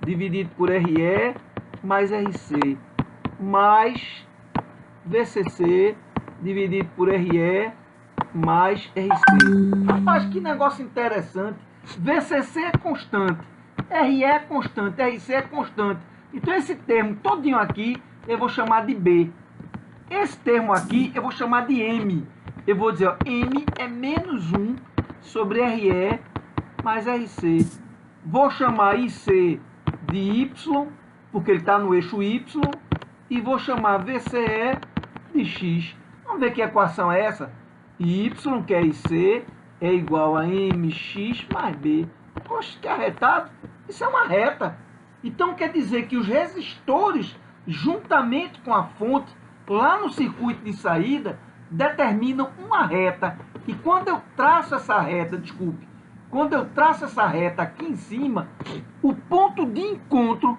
[SPEAKER 1] dividido por RE mais RC, mais VCC dividido por RE mais RC. Rapaz, que negócio interessante. VCC é constante, RE é constante, RC é constante. Então esse termo todinho aqui eu vou chamar de B. Esse termo aqui eu vou chamar de M. Eu vou dizer, ó, M é menos 1 sobre RE mais RC. Vou chamar IC de Y, porque ele está no eixo Y, e vou chamar VCE de X. Vamos ver que equação é essa? Y, que é IC, é igual a MX mais B. Poxa, que arretado. Isso é uma reta. Então quer dizer que os resistores, juntamente com a fonte, lá no circuito de saída, determinam uma reta. E quando eu traço essa reta, quando eu traço essa reta aqui em cima, o ponto de encontro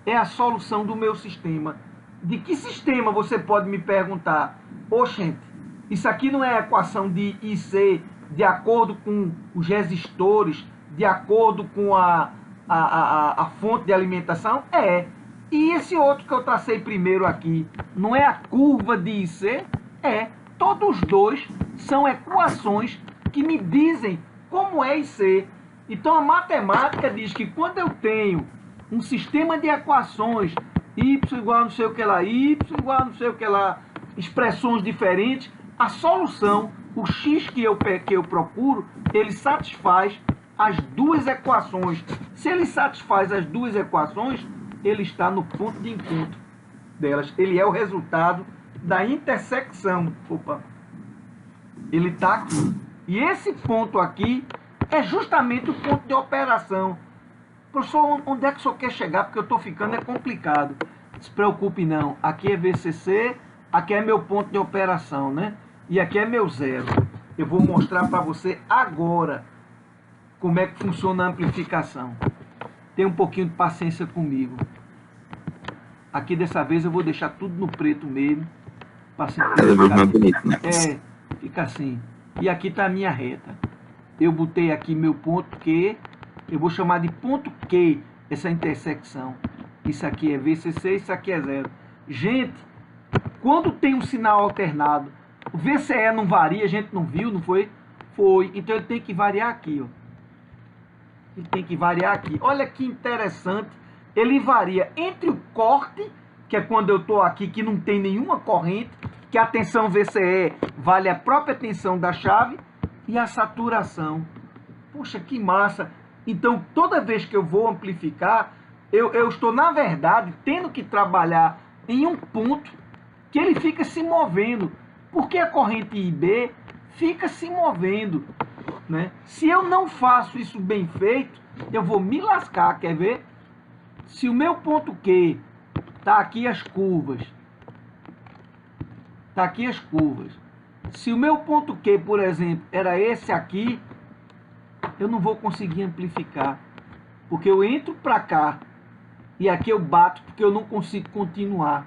[SPEAKER 1] é a solução do meu sistema. De que sistema você pode me perguntar? Ô, gente, isso aqui não é equação de IC de acordo com os resistores, de acordo com a fonte de alimentação? É. E esse outro que eu tracei primeiro aqui, não é a curva de IC? É. Todos dois são equações que me dizem como é IC. Então a matemática diz que quando eu tenho um sistema de equações, y igual a não sei o que lá, y igual a não sei o que lá, expressões diferentes, a solução, o x que eu procuro, ele satisfaz as duas equações. Se ele satisfaz as duas equações, ele está no ponto de encontro delas. Ele é o resultado da intersecção. Opa! Ele está aqui. E esse ponto aqui é justamente o ponto de operação. Professor, onde é que o senhor quer chegar? Porque eu estou ficando complicado. Não se preocupe não. Aqui é VCC, aqui é meu ponto de operação, né? E aqui é meu zero. Eu vou mostrar para você agora como é que funciona a amplificação. Tenha um pouquinho de paciência comigo. Aqui dessa vez eu vou deixar tudo no preto mesmo. Para
[SPEAKER 4] Cada vez mais bonito, né?
[SPEAKER 1] Fica assim. E aqui está a minha reta. Eu botei aqui meu ponto Q. Eu vou chamar de ponto Q essa intersecção. Isso aqui é VCC, isso aqui é 0. Gente, quando tem um sinal alternado, o VCE não varia, a gente não viu, não foi? Foi. Então ele tem que variar aqui, ó. Ele tem que variar aqui. Olha que interessante. Ele varia entre o corte, que é quando eu estou aqui, que não tem nenhuma corrente, que a tensão VCE vale a própria tensão da chave, e a saturação. Poxa, que massa. Então, toda vez que eu vou amplificar, eu estou, na verdade, tendo que trabalhar em um ponto que ele fica se movendo. Porque a corrente IB fica se movendo, né? Se eu não faço isso bem feito, eu vou me lascar, quer ver? Se o meu ponto Q tá aqui as curvas, tá aqui as curvas. Se o meu ponto Q, por exemplo, era esse aqui, eu não vou conseguir amplificar, porque eu entro para cá e aqui eu bato porque eu não consigo continuar.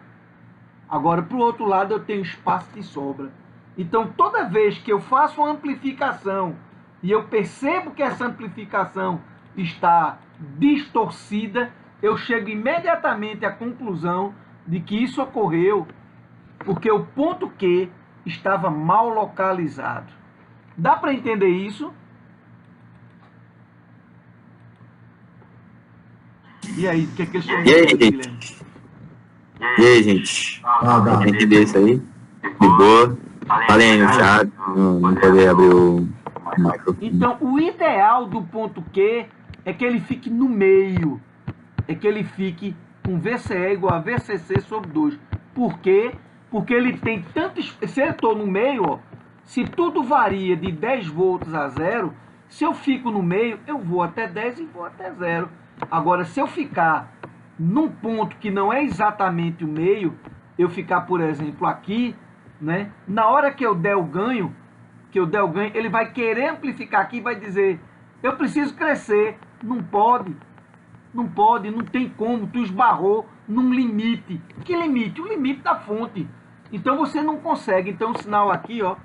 [SPEAKER 1] Agora, para o outro lado, eu tenho espaço de sobra. Então, toda vez que eu faço uma amplificação e eu percebo que essa amplificação está distorcida, eu chego imediatamente à conclusão de que isso ocorreu porque o ponto Q estava mal localizado. Dá para entender isso? E aí, o que é que eles estão dizendo, Guilherme?
[SPEAKER 4] E aí, gente? Dá entender isso aí? De boa? Falem aí no chat, não poder abrir o microfone.
[SPEAKER 1] Então, o ideal do ponto Q é que ele fique no meio. É que ele fique com VCE igual a VCC sobre 2. Por quê? Porque ele tem tanto... Se eu estou no meio, ó, se tudo varia de 10 volts a 0, se eu fico no meio, eu vou até 10 e vou até 0. Agora, se eu ficar num ponto que não é exatamente o meio, eu ficar, por exemplo, aqui, né? Na hora que eu der o ganho, ele vai querer amplificar aqui e vai dizer, eu preciso crescer. Não pode, não tem como, tu esbarrou num limite. Que limite? O limite da fonte. Então você não consegue. Então o sinal aqui, ó,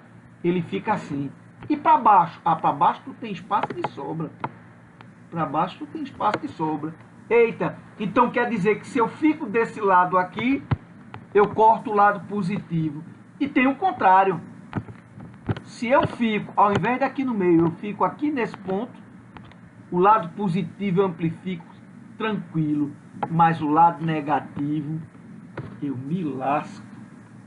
[SPEAKER 1] ele fica assim. E para baixo? Ah, para baixo tu tem espaço de sobra. Para baixo tu tem espaço de sobra. Eita, então quer dizer que se eu fico desse lado aqui, eu corto o lado positivo. E tem o contrário. Se eu fico, ao invés de aqui no meio, eu fico aqui nesse ponto, o lado positivo eu amplifico tranquilo, mas o lado negativo eu me lasco.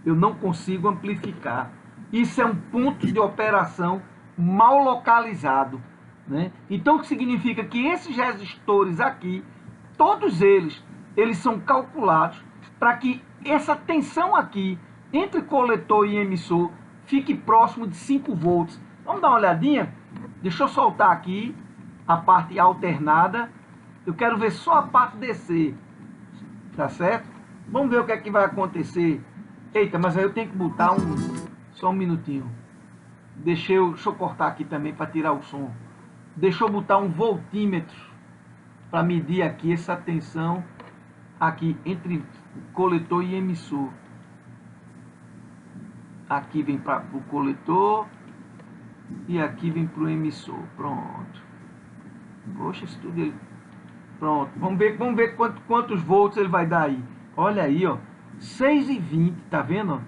[SPEAKER 1] Eu não consigo amplificar. Isso é um ponto de operação mal localizado, né? Então, o que significa que esses resistores aqui, todos eles são calculados para que essa tensão aqui entre coletor e emissor fique próximo de 5 volts. Vamos dar uma olhadinha? Deixa eu soltar aqui a parte alternada. Eu quero ver só a parte DC. Tá certo? Vamos ver o que é que vai acontecer. Eita, mas aí eu tenho que botar só um minutinho. Deixa eu cortar aqui também para tirar o som. Deixa eu botar um voltímetro para medir aqui essa tensão aqui entre coletor e emissor. Aqui vem para o coletor e aqui vem para o emissor. Pronto. Poxa, isso tudo aí. Pronto. Vamos ver quantos volts ele vai dar aí. Olha aí, ó. 6,20, tá vendo?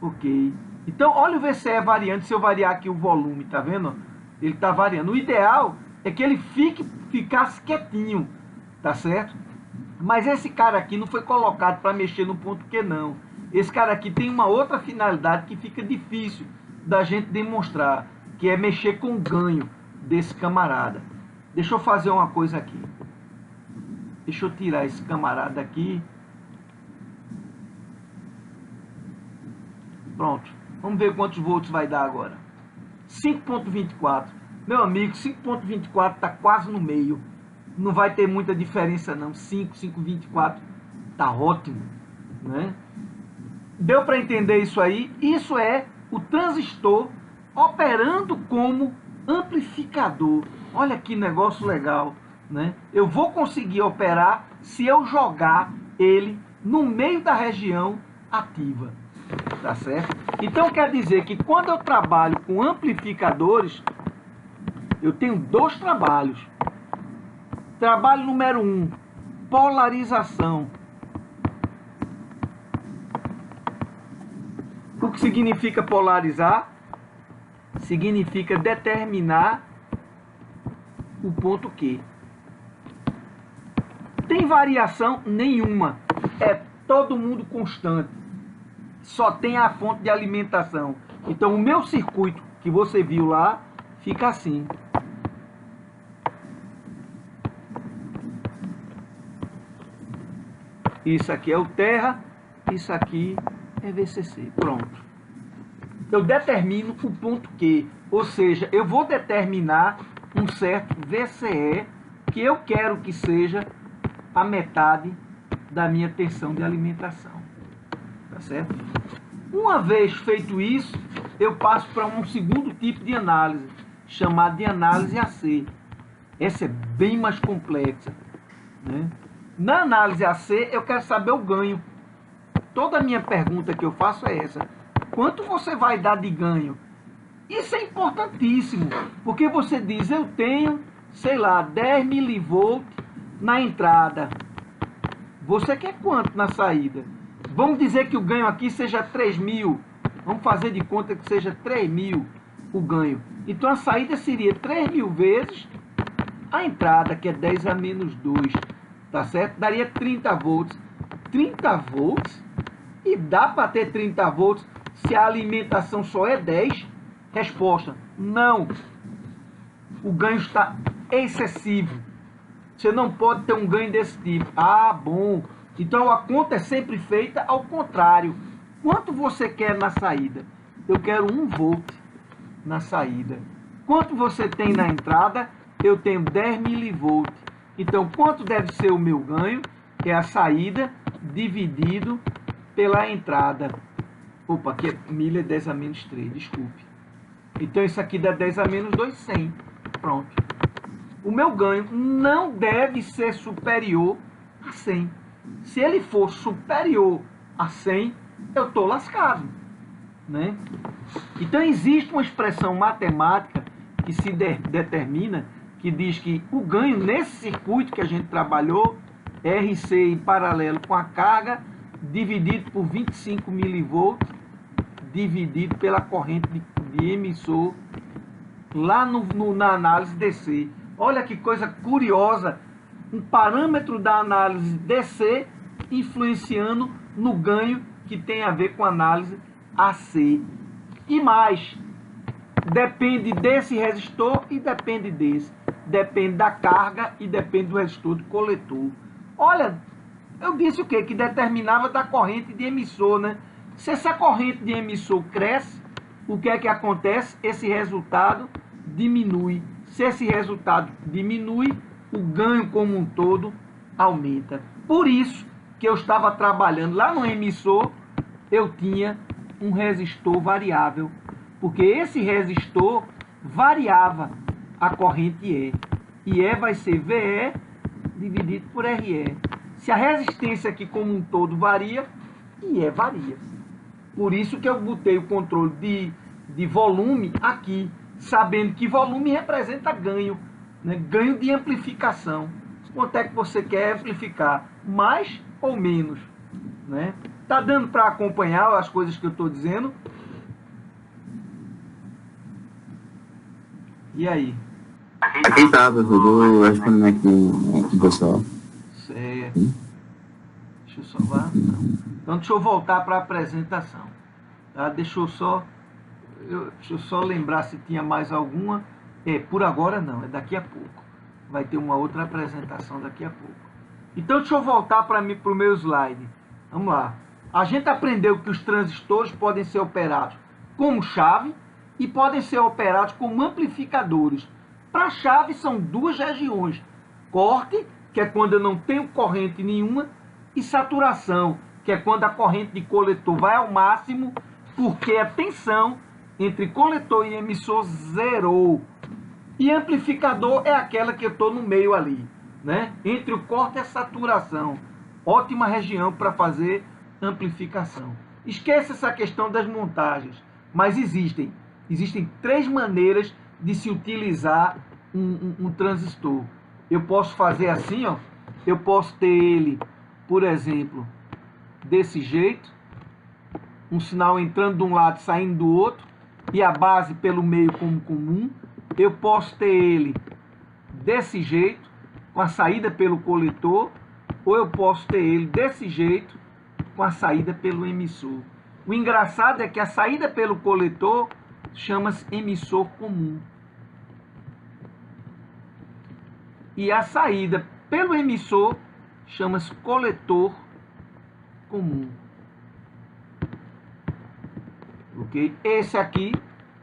[SPEAKER 1] Ok. Então, olha o VCE variando. Se eu variar aqui o volume, tá vendo? Ele tá variando. O ideal é que ele ficasse quietinho, tá certo? Mas esse cara aqui não foi colocado para mexer no ponto Q, não. Esse cara aqui tem uma outra finalidade que fica difícil da gente demonstrar, que é mexer com o ganho desse camarada. Deixa eu fazer uma coisa aqui. Deixa eu tirar esse camarada aqui. Pronto. Vamos ver quantos volts vai dar agora. 5.24. Meu amigo, 5.24 está quase no meio. Não vai ter muita diferença não. 5.24 está ótimo, né? Deu para entender isso aí? Isso é o transistor operando como amplificador. Olha que negócio legal, né? Eu vou conseguir operar se eu jogar ele no meio da região ativa, tá certo? Então quer dizer que quando eu trabalho com amplificadores, eu tenho dois trabalhos. Trabalho número 1, polarização. O que significa polarizar? Significa determinar o ponto Q. Tem variação nenhuma. É todo mundo constante. Só tem a fonte de alimentação. Então o meu circuito que você viu lá fica assim. Isso aqui é o terra, isso aqui é VCC. Pronto. Eu determino o ponto Q, ou seja, eu vou determinar um certo VCE que eu quero que seja a metade da minha tensão de alimentação. Tá certo? Uma vez feito isso, eu passo para um segundo tipo de análise, chamado de análise AC. Essa é bem mais complexa, né? Na análise AC, eu quero saber o ganho. Toda a minha pergunta que eu faço é essa. Quanto você vai dar de ganho? Isso é importantíssimo, porque você diz, eu tenho, sei lá, 10 milivolts na entrada. Você quer quanto na saída? Vamos dizer que o ganho aqui seja 3.000. Vamos fazer de conta que seja 3.000 o ganho. Então a saída seria 3.000 vezes a entrada, que é 10 a menos 2. Tá certo? Daria 30 volts. 30 volts? E dá para ter 30 volts se a alimentação só é 10? Resposta: não. O ganho está excessivo. Você não pode ter um ganho desse tipo. Ah, bom. Então a conta é sempre feita ao contrário. Quanto você quer na saída? Eu quero 1 volt na saída. Quanto você tem na entrada? Eu tenho 10 milivolts. Então quanto deve ser o meu ganho? É a saída dividido pela entrada. Opa, aqui é 1000 é 10 a menos 3, desculpe. Então isso aqui dá 10 a menos 2, 100. Pronto. O meu ganho não deve ser superior a 100. Se ele for superior a 100, eu estou lascado, né? Então existe uma expressão matemática que se determina, que diz que o ganho nesse circuito que a gente trabalhou, RC em paralelo com a carga, dividido por 25 milivolts, dividido pela corrente de emissor, lá na análise DC. Olha que coisa curiosa, um parâmetro da análise DC influenciando no ganho que tem a ver com a análise AC. E mais, depende desse resistor e depende desse. Depende da carga e depende do resistor do coletor. Olha, eu disse o quê? Que determinava da corrente de emissor, né? Se essa corrente de emissor cresce, o que é que acontece? Esse resultado diminui. Se esse resultado diminui, o ganho como um todo aumenta. Por isso que eu estava trabalhando lá no emissor, eu tinha um resistor variável, porque esse resistor variava a corrente E. E E vai ser VE dividido por RE. Se a resistência aqui como um todo varia, IE varia. Por isso que eu botei o controle de volume aqui, sabendo que volume representa ganho, né? Ganho de amplificação. Quanto é que você quer amplificar? Mais ou menos, né? Tá dando para acompanhar as coisas que eu estou dizendo? E aí?
[SPEAKER 4] Aqui tá, professor. Eu acho que não é aqui, pessoal.
[SPEAKER 1] Certo. Deixa eu salvar. Não. Então deixa eu voltar para a apresentação. Tá? Deixa eu só lembrar se tinha mais alguma. Por agora não, é daqui a pouco. Vai ter uma outra apresentação daqui a pouco. Então deixa eu voltar para o meu slide. Vamos lá. A gente aprendeu que os transistores podem ser operados como chave e podem ser operados como amplificadores. Para chave são duas regiões. Corte, que é quando eu não tenho corrente nenhuma, e saturação, que é quando a corrente de coletor vai ao máximo, porque a tensão entre coletor e emissor zerou. E amplificador é aquela que eu estou no meio ali, né? Entre o corte e a saturação. ótima região para fazer amplificação. Esqueça essa questão das montagens, mas existem 3 maneiras de se utilizar um transistor. Eu posso fazer assim, ó, eu posso ter ele, por exemplo, desse jeito, um sinal entrando de um lado e saindo do outro, e a base pelo meio como comum. Eu posso ter ele desse jeito, com a saída pelo coletor, ou eu posso ter ele desse jeito, com a saída pelo emissor. O engraçado é que a saída pelo coletor chama-se emissor comum. E a saída pelo emissor chama-se coletor comum. Ok? Esse aqui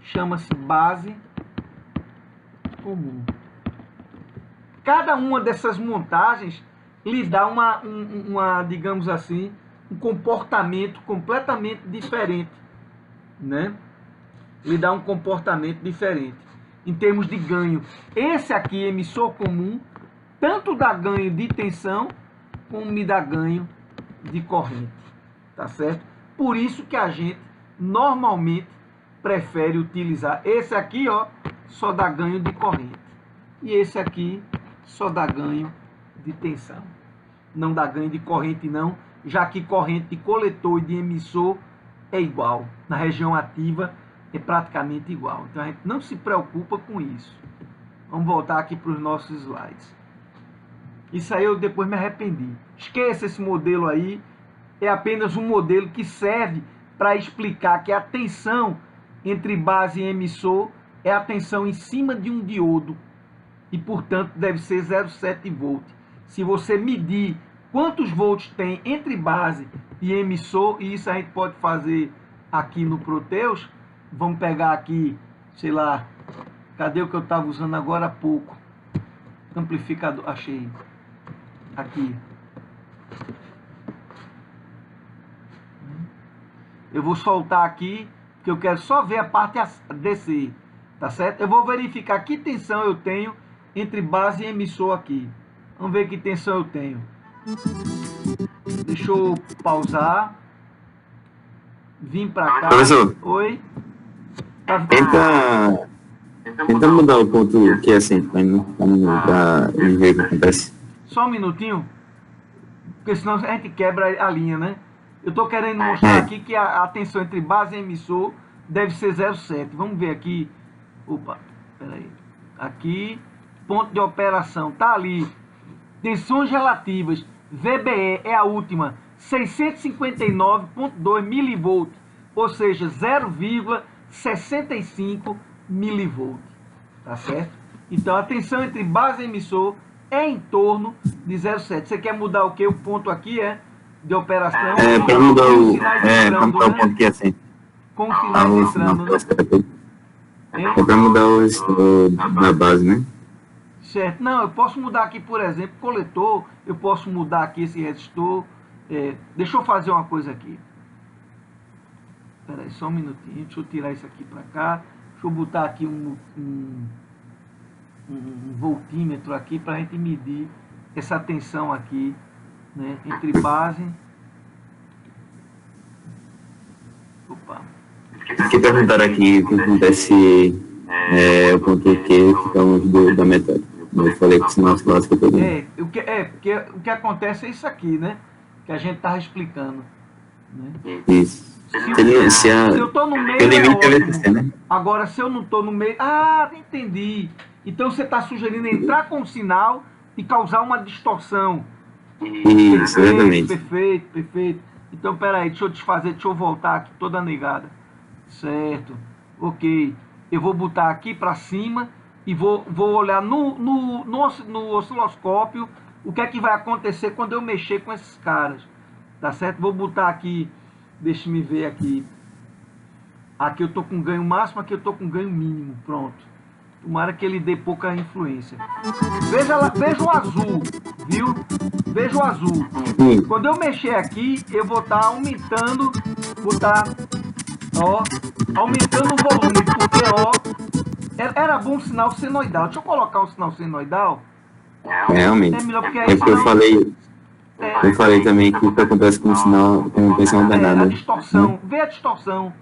[SPEAKER 1] chama-se base comum. Cada uma dessas montagens lhe dá uma, digamos assim, um comportamento completamente diferente, né? Lhe dá um comportamento diferente em termos de ganho. Esse aqui, emissor comum, tanto dá ganho de tensão como me dá ganho de corrente, tá certo? Por isso que a gente normalmente prefere utilizar esse aqui, ó, só dá ganho de corrente, e esse aqui só dá ganho de tensão. Não dá ganho de corrente não, já que corrente de coletor e de emissor é igual. Na região ativa é praticamente igual. Então a gente não se preocupa com isso. Vamos voltar aqui para os nossos slides. Isso aí eu depois me arrependi. Esqueça esse modelo aí. É apenas um modelo que serve para explicar que a tensão entre base e emissor é a tensão em cima de um diodo. E, portanto, deve ser 0,7 volt. Se você medir quantos volts tem entre base e emissor, e isso a gente pode fazer aqui no Proteus, vamos pegar aqui, sei lá, cadê o que eu estava usando agora há pouco? Amplificador, achei. Aqui. Eu vou soltar aqui, porque eu quero só ver a parte descer, tá certo? Eu vou verificar que tensão eu tenho entre base e emissor aqui. Vamos ver que tensão eu tenho. Deixa eu pausar. Vim pra cá.
[SPEAKER 4] Professor.
[SPEAKER 1] Oi. Tá...
[SPEAKER 4] Tenta mudar o ponto que é assim, pra ver o que acontece.
[SPEAKER 1] Só um minutinho. Porque senão a gente quebra a linha, né? Eu tô querendo mostrar aqui que a tensão entre base e emissor deve ser 0,7. Vamos ver aqui. Opa, peraí. Aqui, ponto de operação. Tá ali. Tensões relativas. VBE é a última. 659,2 mV. Ou seja, 0,65 mV. Tá certo? Então a tensão entre base e emissor é em torno de 0,7. Você quer mudar o que? O ponto aqui é de operação.
[SPEAKER 4] Para mudar o ponto aqui assim.
[SPEAKER 1] Com os sinais entrando, né?
[SPEAKER 4] É para mudar o da base, né?
[SPEAKER 1] Certo. Não, eu posso mudar aqui, por exemplo, coletor. Eu posso mudar aqui esse resistor. Deixa eu fazer uma coisa aqui. Espera aí, só um minutinho. Deixa eu tirar isso aqui para cá. Deixa eu botar aqui um voltímetro aqui para a gente medir essa tensão aqui, né, entre base. Opa.
[SPEAKER 4] Que perguntaram aqui o que acontece o ponto Q fica longe da metade. Eu falei que o sinal clássico eu peguei.
[SPEAKER 1] Porque o que acontece é isso aqui, né? Que a gente estava explicando. Né?
[SPEAKER 4] Isso. Se
[SPEAKER 1] eu estou no meio, né? Agora, se eu não estou no meio... Ah, entendi. Então, você está sugerindo entrar com o sinal e causar uma distorção.
[SPEAKER 4] Isso, exatamente.
[SPEAKER 1] Perfeito. Então, peraí, deixa eu desfazer, deixa eu voltar aqui toda negada. Certo. Ok. Eu vou botar aqui para cima e vou olhar no osciloscópio o que é que vai acontecer quando eu mexer com esses caras. Tá certo? Vou botar aqui... Deixa me ver aqui. Aqui eu estou com ganho máximo, aqui eu estou com ganho mínimo. Pronto. Tomara que ele dê pouca influência. Veja o azul, viu? Veja o azul. Quando eu mexer aqui, eu vou estar aumentando, aumentando o volume, porque, era bom um sinal senoidal. Deixa eu colocar um sinal senoidal.
[SPEAKER 4] Realmente.
[SPEAKER 1] É melhor, porque aí
[SPEAKER 4] eu falei Eu falei também que o que acontece com o sinal tem uma
[SPEAKER 1] a
[SPEAKER 4] danada.
[SPEAKER 1] distorção. Vê a distorção.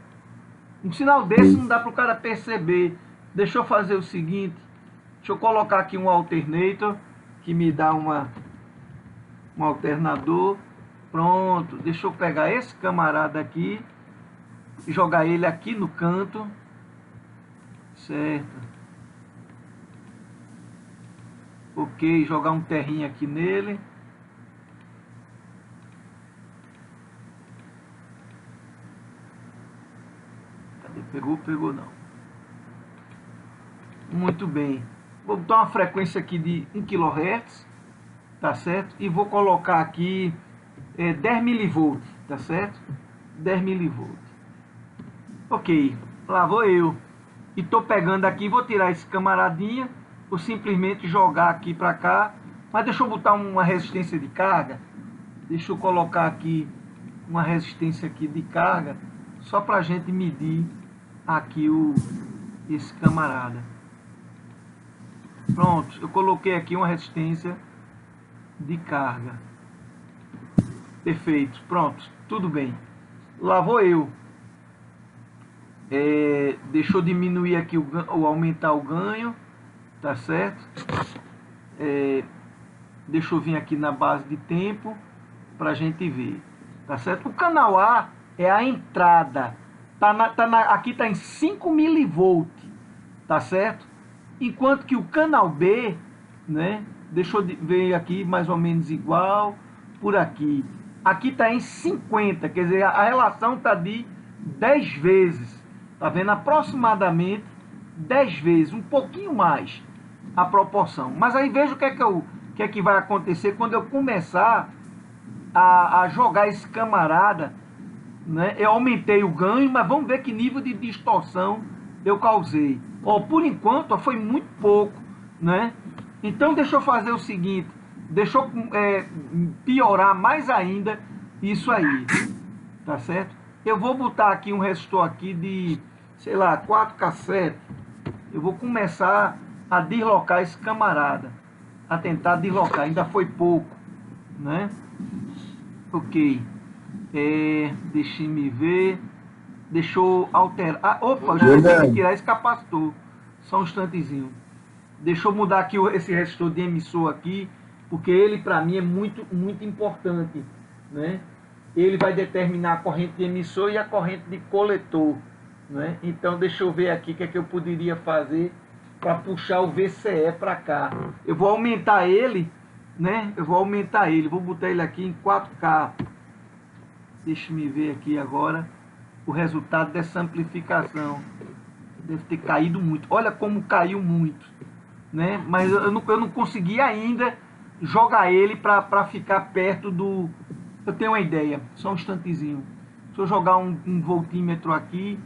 [SPEAKER 1] Um sinal desse não dá para o cara perceber. Deixa eu fazer o seguinte. Deixa eu colocar aqui um alternator que me dá um alternador. Pronto. Deixa eu pegar esse camarada aqui e jogar ele aqui no canto. Certo. Ok, jogar um terrinho aqui nele. Cadê? Pegou não. Muito bem. Vou botar uma frequência aqui de 1 kHz, tá certo? E vou colocar aqui 10 mV, tá certo? 10 mV. Ok, lá vou eu. E tô pegando aqui, vou tirar esse camaradinha, vou simplesmente jogar aqui para cá. Mas deixa eu botar uma resistência de carga. Deixa eu colocar aqui uma resistência aqui de carga, só para a gente medir aqui esse camarada. Pronto, eu coloquei aqui uma resistência de carga. Perfeito, pronto, tudo bem. Lá vou eu. Deixa eu diminuir aqui ou aumentar o ganho, tá certo? Deixa eu vir aqui na base de tempo para a gente ver, tá certo? O canal A é a entrada, aqui está em 5 mV, tá certo? Enquanto que o canal B, né? Deixa eu ver aqui mais ou menos igual por aqui. Aqui está em 50, quer dizer, a relação está de 10 vezes. Tá vendo? Aproximadamente 10 vezes, um pouquinho mais a proporção. Mas aí veja o que é que vai acontecer quando eu começar a jogar esse camarada, né? Eu aumentei o ganho, mas vamos ver que nível de distorção eu causei. Por enquanto foi muito pouco, né? Então deixa eu fazer o seguinte, deixa eu piorar mais ainda isso aí, tá certo? Eu vou botar aqui um resistor aqui de, sei lá, 4K7. Eu vou começar a deslocar esse camarada, a tentar deslocar, ainda foi pouco, né? Ok, deixa-me ver. Deixa eu alterar. Opa, eu já consegui tirar esse capacitor. Só um instantezinho. Deixa eu mudar aqui esse resistor de emissor aqui, porque ele para mim é muito importante, né? Ele vai determinar a corrente de emissor e a corrente de coletor, né? Então deixa eu ver aqui o que é que eu poderia fazer para puxar o VCE para cá. Eu vou aumentar ele, né? Vou botar ele aqui em 4K. Deixa-me ver aqui agora o resultado dessa amplificação. Deve ter caído muito. Olha como caiu muito, né? Mas eu não consegui ainda jogar ele para ficar perto do... Eu tenho uma ideia, só um instantezinho. Deixa eu jogar um voltímetro aqui.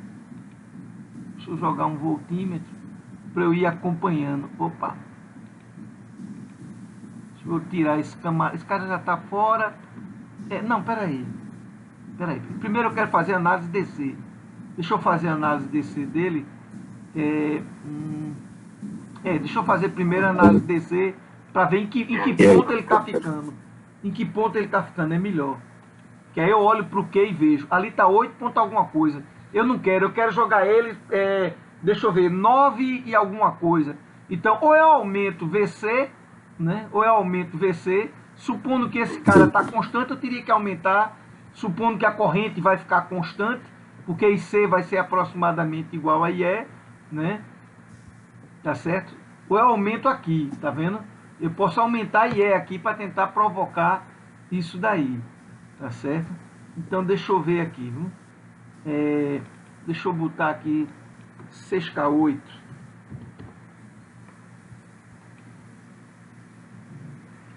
[SPEAKER 1] Deixa eu jogar um voltímetro para eu ir acompanhando. Opa! Deixa eu tirar esse camarada. Esse cara já está fora. Não, peraí. Primeiro eu quero fazer a análise DC. Deixa eu fazer a análise DC dele. Deixa eu fazer primeiro a análise DC para ver em que ponto ele está ficando. Em que ponto ele está ficando é melhor. Que aí eu olho para o Q e vejo. Ali está 8 ponto alguma coisa. Eu não quero, eu quero jogar ele, deixa eu ver, 9 e alguma coisa. Então, ou eu aumento VC, né? Ou eu aumento VC. Supondo que esse cara está constante, eu teria que aumentar. Supondo que a corrente vai ficar constante, porque IC vai ser aproximadamente igual a IE, né? Tá certo? Ou eu aumento aqui, tá vendo? Eu posso aumentar IE aqui para tentar provocar isso daí, tá certo? Então deixa eu ver aqui, viu? Deixa eu botar aqui 6K8.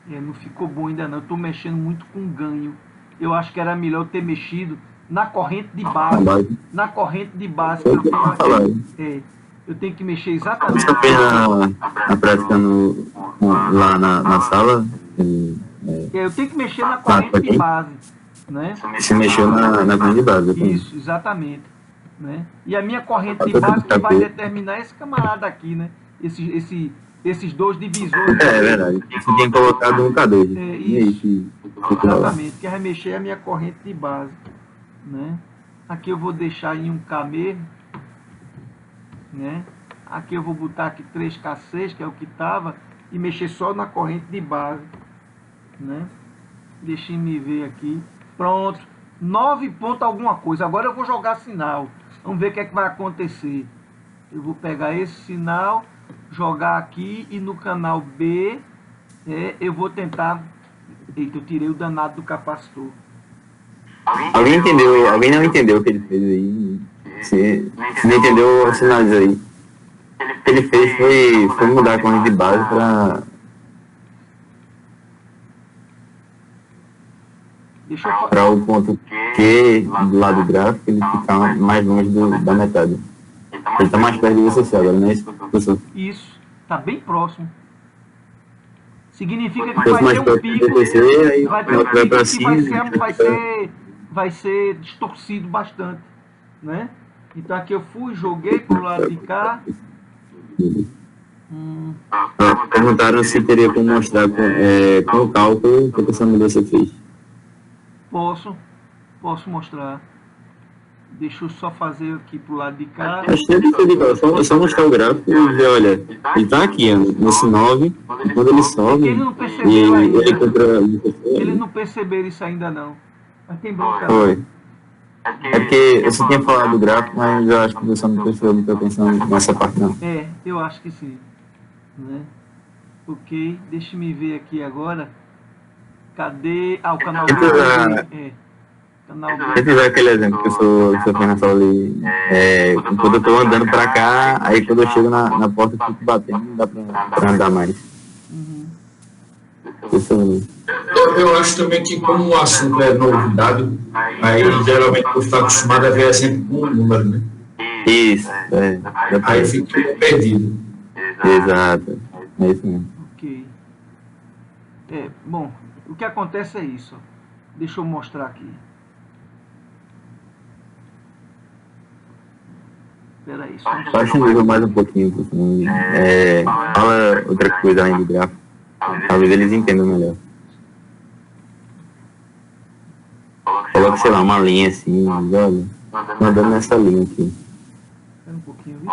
[SPEAKER 1] Não ficou bom ainda não, eu estou mexendo muito com ganho. Eu acho que era melhor eu ter mexido na corrente de base. Na corrente de base que eu tenho aqui. Eu tenho que mexer exatamente.
[SPEAKER 4] Você fez na prática lá na sala?
[SPEAKER 1] Eu tenho que mexer na corrente de base, né?
[SPEAKER 4] Você mexeu na corrente de base.
[SPEAKER 1] Isso, exatamente, né? E a minha corrente de base que vai determinar esse camarada aqui, né? Esses dois divisores.
[SPEAKER 4] É verdade. Você tem colocado um K2.
[SPEAKER 1] Isso. Exatamente, que vai mexer a minha corrente de base, né? Aqui eu vou deixar em 1K mesmo, né? Aqui eu vou botar aqui 3K6, que é o que estava, e mexer só na corrente de base, né? Deixa eu me ver aqui. Pronto, 9 ponto alguma coisa. Agora eu vou jogar sinal. Vamos ver o que é que vai acontecer. Eu vou pegar esse sinal, jogar aqui e no canal B eu vou tentar... Eita, eu tirei o danado do capacitor.
[SPEAKER 4] Alguém entendeu? Alguém não entendeu o que ele fez aí? Se não entendeu, sinaliza aí. O que ele fez foi mudar a corrente de base para o ponto Q do lado do gráfico, ele ficar mais longe da metade. Ele está mais perto de você agora, não é isso, professor?
[SPEAKER 1] Isso, está bem próximo. Significa que vai ter um pico, vai ter um pico que vai ser distorcido bastante, né? Então aqui eu fui, joguei pro lado de cá.
[SPEAKER 4] Perguntaram se teria como mostrar com o cálculo que essa mudança fez.
[SPEAKER 1] Posso mostrar. Deixa eu só fazer aqui pro lado de cá.
[SPEAKER 4] Acho que é só mostrar o gráfico e ver, olha, ele tá aqui, ó, nesse 9, quando ele sobe,
[SPEAKER 1] Ele não percebeu ainda.
[SPEAKER 4] ele
[SPEAKER 1] Eles não perceberam isso ainda não. Mas tem bronca.
[SPEAKER 4] Foi. É porque você tinha falado do gráfico, mas eu acho que você não prestou muita atenção nessa parte não.
[SPEAKER 1] É, eu acho que sim. Né? Ok, deixa me ver aqui agora. Cadê? Ah, o canal B. Canal B.
[SPEAKER 4] Se tiver aquele exemplo que o seu Fernando ali, quando eu tô andando pra cá, aí quando eu chego na porta eu fico batendo, não dá pra andar mais.
[SPEAKER 1] Uhum.
[SPEAKER 2] Eu acho também que como o assunto é novidade, aí geralmente eu estou acostumado a ver sempre com um número, né?
[SPEAKER 4] Isso,
[SPEAKER 2] Aí fica perdido.
[SPEAKER 4] Exato, é isso mesmo.
[SPEAKER 1] Ok. Bom, o que acontece é isso. Deixa eu mostrar aqui. Espera aí,
[SPEAKER 4] só nível mais um pouquinho. Fala outra coisa além do gráfico. Talvez eles entendam melhor. Coloca, sei lá, uma linha assim, olha, andando nessa linha aqui.
[SPEAKER 1] Espera um pouquinho, viu?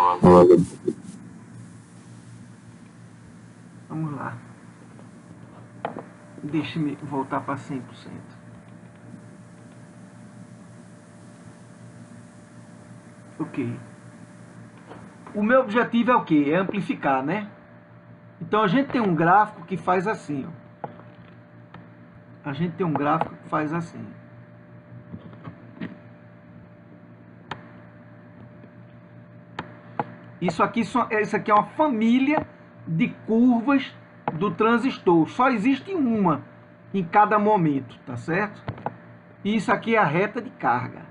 [SPEAKER 1] Vamos lá. Deixe-me voltar para 100%. Ok. O meu objetivo é o quê? É amplificar, né? Então a gente tem um gráfico que faz assim, ó. A gente tem um gráfico que faz assim. Isso aqui é uma família de curvas do transistor. Só existe uma em cada momento, tá certo? E isso aqui é a reta de carga.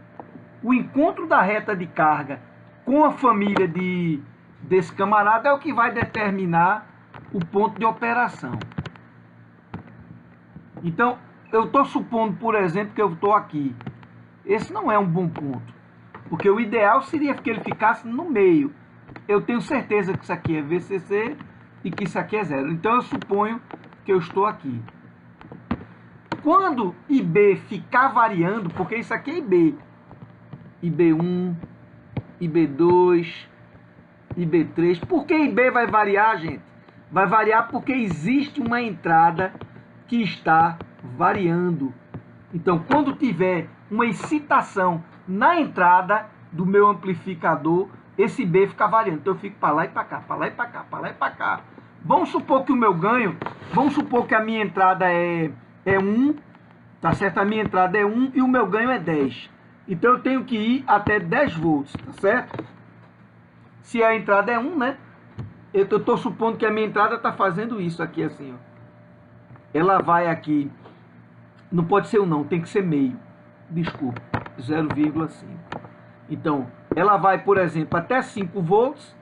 [SPEAKER 1] O encontro da reta de carga com a família desse camarada é o que vai determinar o ponto de operação. Então, eu estou supondo, por exemplo, que eu estou aqui. Esse não é um bom ponto, porque o ideal seria que ele ficasse no meio. Eu tenho certeza que isso aqui é VCC e que isso aqui é zero. Então, eu suponho que eu estou aqui. Quando IB ficar variando, porque isso aqui é IB. IB1, IB2, IB3. Por que IB vai variar, gente? Vai variar porque existe uma entrada que está variando. Então, quando tiver uma excitação na entrada do meu amplificador, esse B fica variando. Então, eu fico para lá e para cá, para lá e para cá, para lá e para cá. Vamos supor que o meu ganho, vamos supor que a minha entrada é 1, tá certo? A minha entrada é 1 e o meu ganho é 10. Então, eu tenho que ir até 10 volts, tá certo? Se a entrada é 1, né? Eu estou supondo que a minha entrada está fazendo isso aqui assim, ó. Ela vai aqui. Não pode ser 1 não, tem que ser meio. Desculpa, 0,5. Então, ela vai, por exemplo, até 5 volts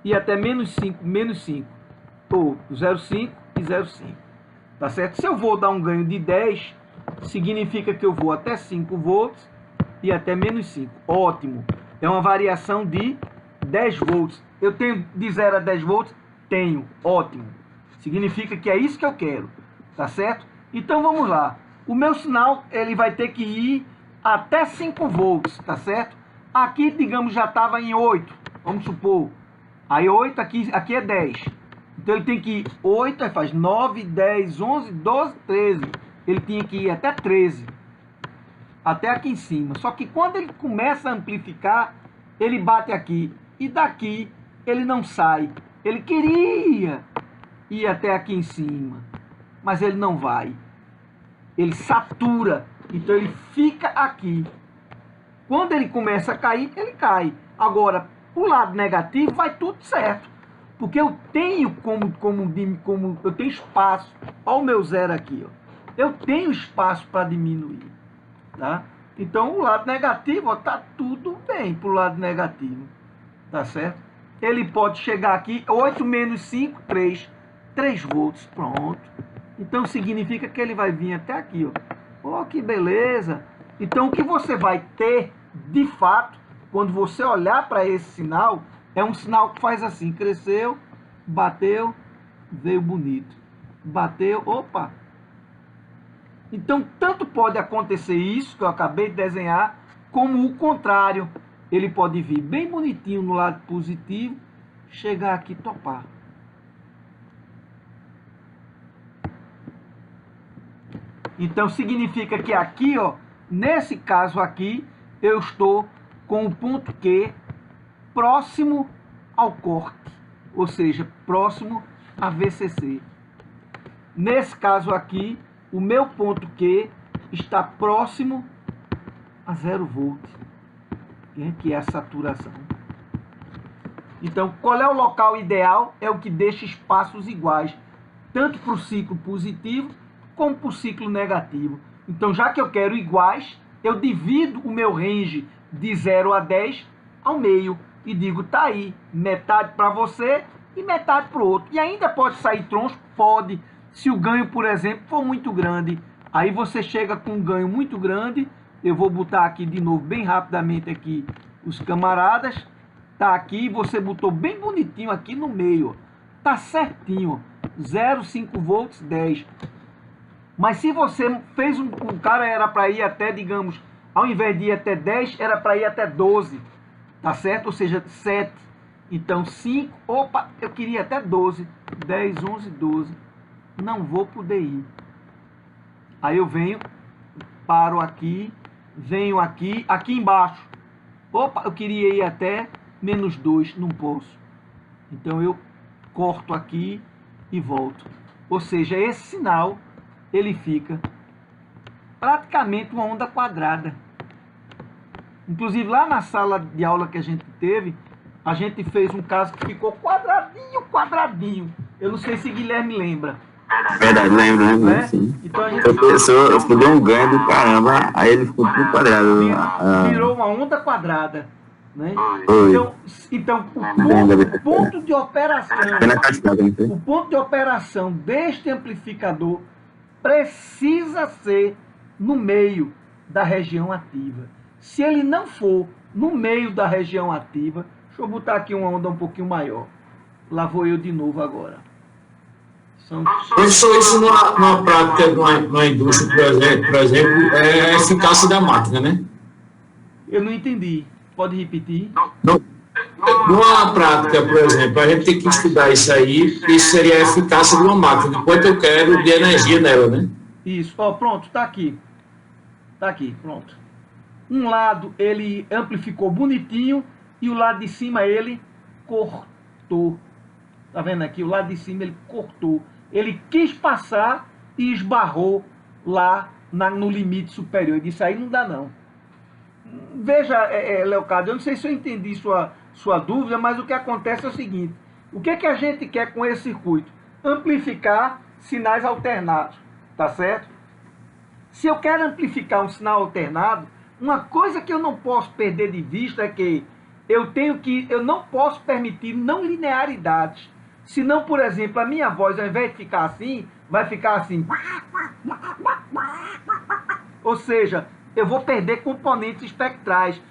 [SPEAKER 1] e até menos 5, ou 0,5 e 0,5. Tá certo? Se eu vou dar um ganho de 10, significa que eu vou até 5 volts e até menos 5. Ótimo. É uma variação de 10 volts. Eu tenho de 0 a 10 volts? Tenho. Ótimo. Significa que é isso que eu quero. Tá certo? Então vamos lá. o meu sinal ele vai ter que ir até 5 volts, tá certo? Aqui, digamos, já estava em 8, vamos supor. Aí 8, aqui é 10. Então ele tem que ir 8, aí faz 9, 10, 11, 12, 13. Ele tinha que ir até 13. Até aqui em cima. Só que quando ele começa a amplificar, ele bate aqui. E daqui ele não sai. Ele queria ir até aqui em cima, mas ele não vai. Ele satura. Então ele fica aqui. Quando ele começa a cair, ele cai. Agora, o lado negativo vai tudo certo. Porque eu tenho como eu tenho espaço. Olha o meu zero aqui, ó. Eu tenho espaço para diminuir, tá? Então o lado negativo, ó, tá tudo bem pro lado negativo, tá certo? Ele pode chegar aqui, 8 menos 5, 3. 3 volts, pronto. Então significa que ele vai vir até aqui, ó. Oh, que beleza! Então o que você vai ter, de fato, quando você olhar para esse sinal, é um sinal que faz assim, cresceu, bateu, veio bonito. Bateu, opa! Então, tanto pode acontecer isso, que eu acabei de desenhar, como o contrário. Ele pode vir bem bonitinho no lado positivo, chegar aqui e topar. Então, significa que aqui, ó, nesse caso aqui, eu estou com o ponto Q próximo ao corte, ou seja, próximo a VCC. Nesse caso aqui, o meu ponto Q está próximo a 0 volt, que é a saturação. Então, qual é o local ideal? É o que deixa espaços iguais, tanto para o ciclo positivo, como para o ciclo negativo. Então, já que eu quero iguais, eu divido o meu range de 0 a 10 ao meio e digo, tá aí, metade para você e metade para o outro. E ainda pode sair troncho? Pode. Se o ganho, por exemplo, for muito grande, aí você chega com um ganho muito grande. Eu vou botar aqui de novo, bem rapidamente aqui, os camaradas. Tá aqui, você botou bem bonitinho aqui no meio. Tá certinho. 0,5 volts, 10. Mas se você fez o cara era para ir até, digamos, ao invés de ir até 10, era para ir até 12. Tá certo? Ou seja, 7. Então 5, opa, eu queria até 12. 10, 11, 12. Não vou poder ir. Aí eu venho, paro aqui, venho aqui, aqui embaixo. Opa, eu queria ir até menos 2, não posso. Então eu corto aqui e volto. Ou seja, esse sinal, ele fica praticamente uma onda quadrada. Inclusive lá na sala de aula que a gente teve, a gente fez um caso que ficou quadradinho, quadradinho. Eu não sei se Guilherme lembra.
[SPEAKER 4] Verdade, lembro,
[SPEAKER 1] Né?
[SPEAKER 4] sim.
[SPEAKER 1] Então a gente
[SPEAKER 4] Eu fui um ganho do caramba, aí ele ficou tudo quadrado.
[SPEAKER 1] virou uma onda quadrada. Né?
[SPEAKER 4] Oi.
[SPEAKER 1] Então o ponto de operação,
[SPEAKER 4] Né?
[SPEAKER 1] o ponto de operação deste amplificador precisa ser no meio da região ativa. Se ele não for no meio da região ativa, deixa eu botar aqui uma onda um pouquinho maior. Lá vou eu de novo agora.
[SPEAKER 2] Professor, isso numa prática, numa indústria, por exemplo, é a eficácia da máquina, né?
[SPEAKER 1] Eu não entendi. Pode repetir?
[SPEAKER 2] Numa prática, por exemplo, a gente tem que estudar isso aí, isso seria a eficácia de uma máquina, quanto eu quero de energia nela, né?
[SPEAKER 1] Isso. Ó, pronto, tá aqui. Tá aqui, pronto. Um lado ele amplificou bonitinho e o lado de cima ele cortou. Tá vendo aqui? O lado de cima ele cortou. Ele quis passar e esbarrou lá no limite superior. Isso aí não dá não. Veja, Leocádio, eu não sei se eu entendi sua dúvida, mas o que acontece é o seguinte. O que a gente quer com esse circuito? Amplificar sinais alternados, tá certo? Se eu quero amplificar um sinal alternado, uma coisa que eu não posso perder de vista é que eu não posso permitir não linearidades. Senão, por exemplo, a minha voz, ao invés de ficar assim, vai ficar assim. Ou seja, eu vou perder componentes espectrais.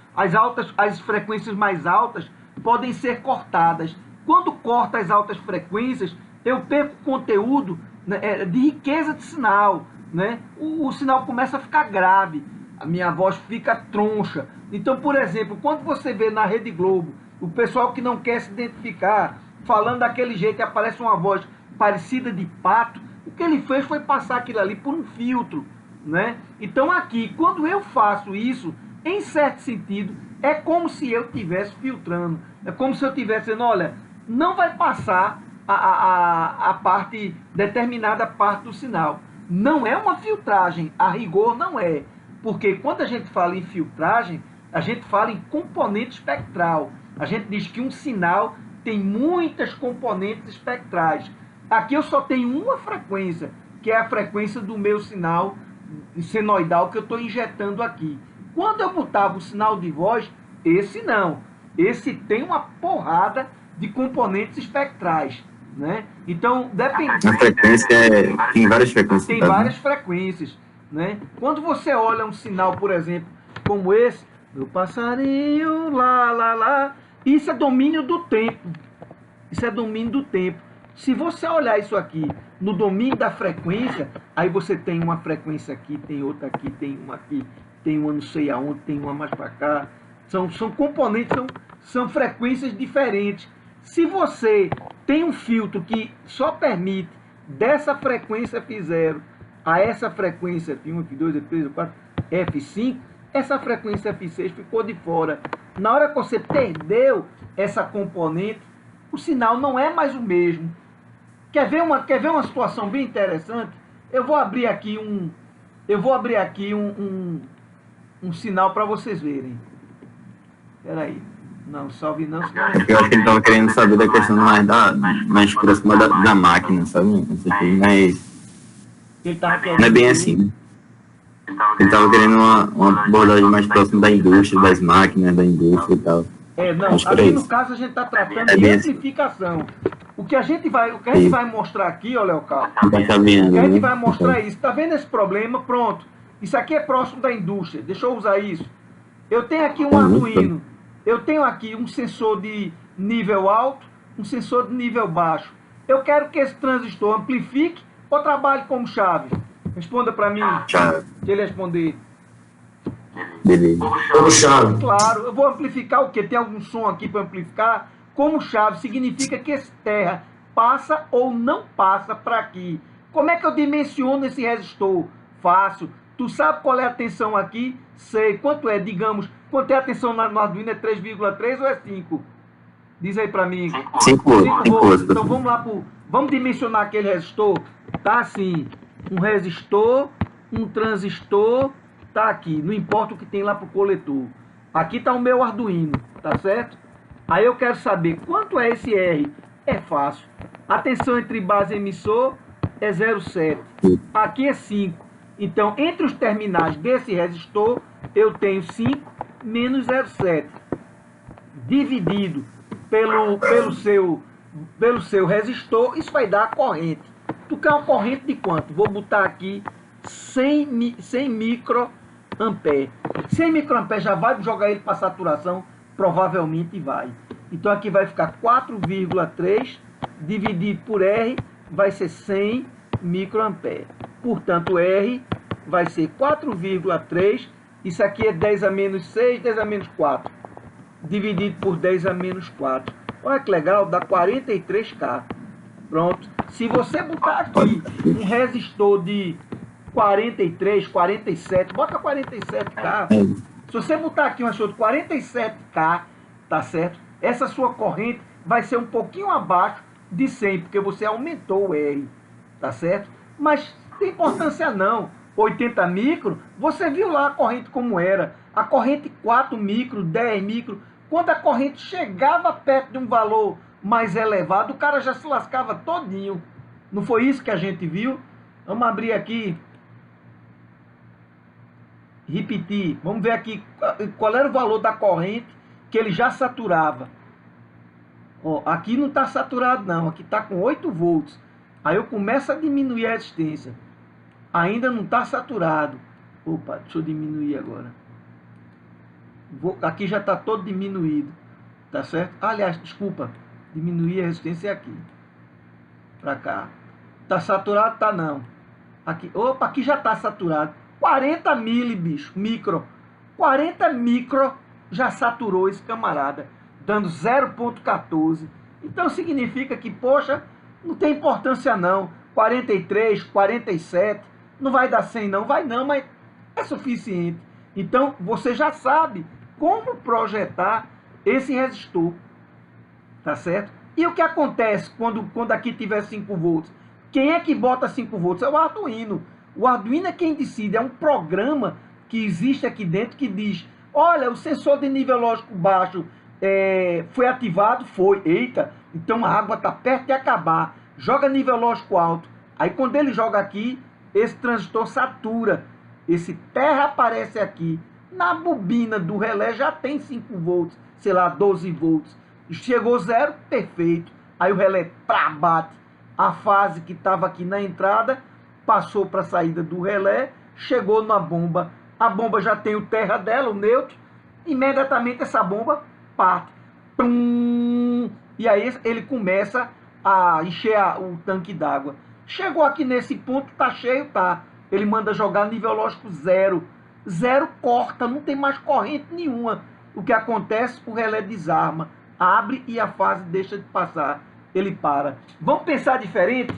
[SPEAKER 1] As frequências mais altas podem ser cortadas. Quando corta as altas frequências, eu perco conteúdo, né, de riqueza de sinal. né? O sinal começa a ficar grave, a minha voz fica troncha. Então, por exemplo, quando você vê na Rede Globo o pessoal que não quer se identificar, falando daquele jeito e aparece uma voz parecida de pato, o que ele fez foi passar aquilo ali por um filtro, né? Então aqui, quando eu faço isso, em certo sentido, é como se eu estivesse filtrando. É como se eu estivesse dizendo, olha, não vai passar a parte, determinada parte do sinal. Não é uma filtragem, a rigor não é. Porque quando a gente fala em filtragem, a gente fala em componente espectral. A gente diz que um sinal tem muitas componentes espectrais. Aqui eu só tenho uma frequência, que é a frequência do meu sinal senoidal que eu estou injetando aqui. Quando eu botava o sinal de voz, esse não. Esse tem uma porrada de componentes espectrais, né? Então, depende.
[SPEAKER 4] A frequência tem várias frequências.
[SPEAKER 1] Tem várias frequências, né? Quando você olha um sinal, por exemplo, como esse, meu passarinho, lá, lá, lá, isso é domínio do tempo. Isso é domínio do tempo. Se você olhar isso aqui no domínio da frequência, aí você tem uma frequência aqui, tem outra aqui, tem uma aqui, tem uma não sei aonde, tem uma mais para cá. São componentes, são frequências diferentes. Se você tem um filtro que só permite dessa frequência F0 a essa frequência F1, F2, F3, F4, F5, essa frequência F6 ficou de fora. Na hora que você perdeu essa componente, o sinal não é mais o mesmo. Quer ver uma situação bem interessante? Eu vou abrir aqui um sinal para vocês verem. Espera aí. Não, salve não.
[SPEAKER 4] Eu acho que ele estava querendo saber da questão mais próxima da máquina, sabe? Não é bem assim, né? Ele estava querendo uma abordagem mais próxima da indústria, das máquinas, da indústria e tal.
[SPEAKER 1] Não, aqui no caso a gente está tratando de amplificação. O que a gente vai mostrar aqui, ó, Léo Carlos, o que a gente vai mostrar é isso. Está vendo esse problema? Pronto. Isso aqui é próximo da indústria. Deixa eu usar isso. Eu tenho aqui um Arduino. Eu tenho aqui um sensor de nível alto, um sensor de nível baixo. Eu quero que esse transistor amplifique ou trabalhe como chave? Responda para mim.
[SPEAKER 4] Chave.
[SPEAKER 1] Se ele responder.
[SPEAKER 4] Beleza.
[SPEAKER 2] Como chave.
[SPEAKER 1] Claro, eu vou amplificar o quê? Tem algum som aqui para amplificar? Como chave significa que esse terra passa ou não passa para aqui. Como é que eu dimensiono esse resistor? Fácil. Tu sabe qual é a tensão aqui? Sei. Quanto é, digamos, quanto é a tensão no Arduino? É 3,3 ou é 5? Diz aí para mim.
[SPEAKER 4] 5 volts.
[SPEAKER 1] Então vamos lá, vamos dimensionar aquele resistor. Tá assim, um resistor, um transistor, tá aqui. Não importa o que tem lá pro coletor. Aqui tá o meu Arduino, tá certo? Aí eu quero saber quanto é esse R. É fácil. A tensão entre base e emissor é 0,7. Aqui é 5. Então, entre os terminais desse resistor, eu tenho 5 menos 0,7. Dividido pelo seu resistor, isso vai dar a corrente. Tu quer uma corrente de quanto? Vou botar aqui 100 microampere. 100 microampere já vai jogar ele para saturação? Provavelmente vai. Então aqui vai ficar 4,3 dividido por R, vai ser 100 microampere. Portanto, R vai ser 4,3. Isso aqui é 10 a menos 6, 10 a menos 4. Dividido por 10 a menos 4. Olha que legal, dá 43K. Pronto. Se você botar aqui um resistor de 43, 47, bota 47K. Se você botar aqui um resistor de 47K, tá certo? Essa sua corrente vai ser um pouquinho abaixo de 100, porque você aumentou o R, tá certo? Mas tem importância não. 80 micro, você viu lá a corrente como era. A corrente 4 micro, 10 micro, quando a corrente chegava perto de um valor mais elevado, o cara já se lascava todinho. Não foi isso que a gente viu? Vamos abrir aqui. Repetir. Vamos ver aqui qual era o valor da corrente que ele já saturava. Ó, aqui não está saturado não, aqui está com 8 volts. Aí eu começo a diminuir a resistência. Ainda não está saturado. Opa, deixa eu diminuir agora. Aqui já está todo diminuído. Tá certo? Aliás, desculpa. Diminuir a resistência aqui. Para cá. Está saturado? Tá não. Aqui, opa, aqui já está saturado. 40 mili, bicho, micro. 40 micro já saturou esse camarada, dando 0,14. Então significa que, poxa, não tem importância não. 43, 47, não vai dar 100 não, vai não, mas é suficiente. Então você já sabe como projetar esse resistor, tá certo? E o que acontece quando aqui tiver 5 volts? Quem é que bota 5 volts? É o Arduino. O Arduino é quem decide, é um programa que existe aqui dentro que diz, olha, o sensor de nível lógico baixo foi ativado? Foi. Eita, então a água está perto de acabar. Joga nível lógico alto. Aí quando ele joga aqui, esse transistor satura. Esse terra aparece aqui. Na bobina do relé já tem 5 volts, sei lá, 12 volts. Chegou 0, perfeito. Aí o relé bate. A fase que estava aqui na entrada passou para a saída do relé, chegou na bomba. A bomba já tem o terra dela, o neutro. Imediatamente essa bomba parte. Pum! E aí ele começa a encher o tanque d'água. Chegou aqui nesse ponto, tá cheio, tá. Ele manda jogar nível lógico 0. 0 corta, não tem mais corrente nenhuma. O que acontece? O relé desarma, abre e a fase deixa de passar. Ele para. Vamos pensar diferente?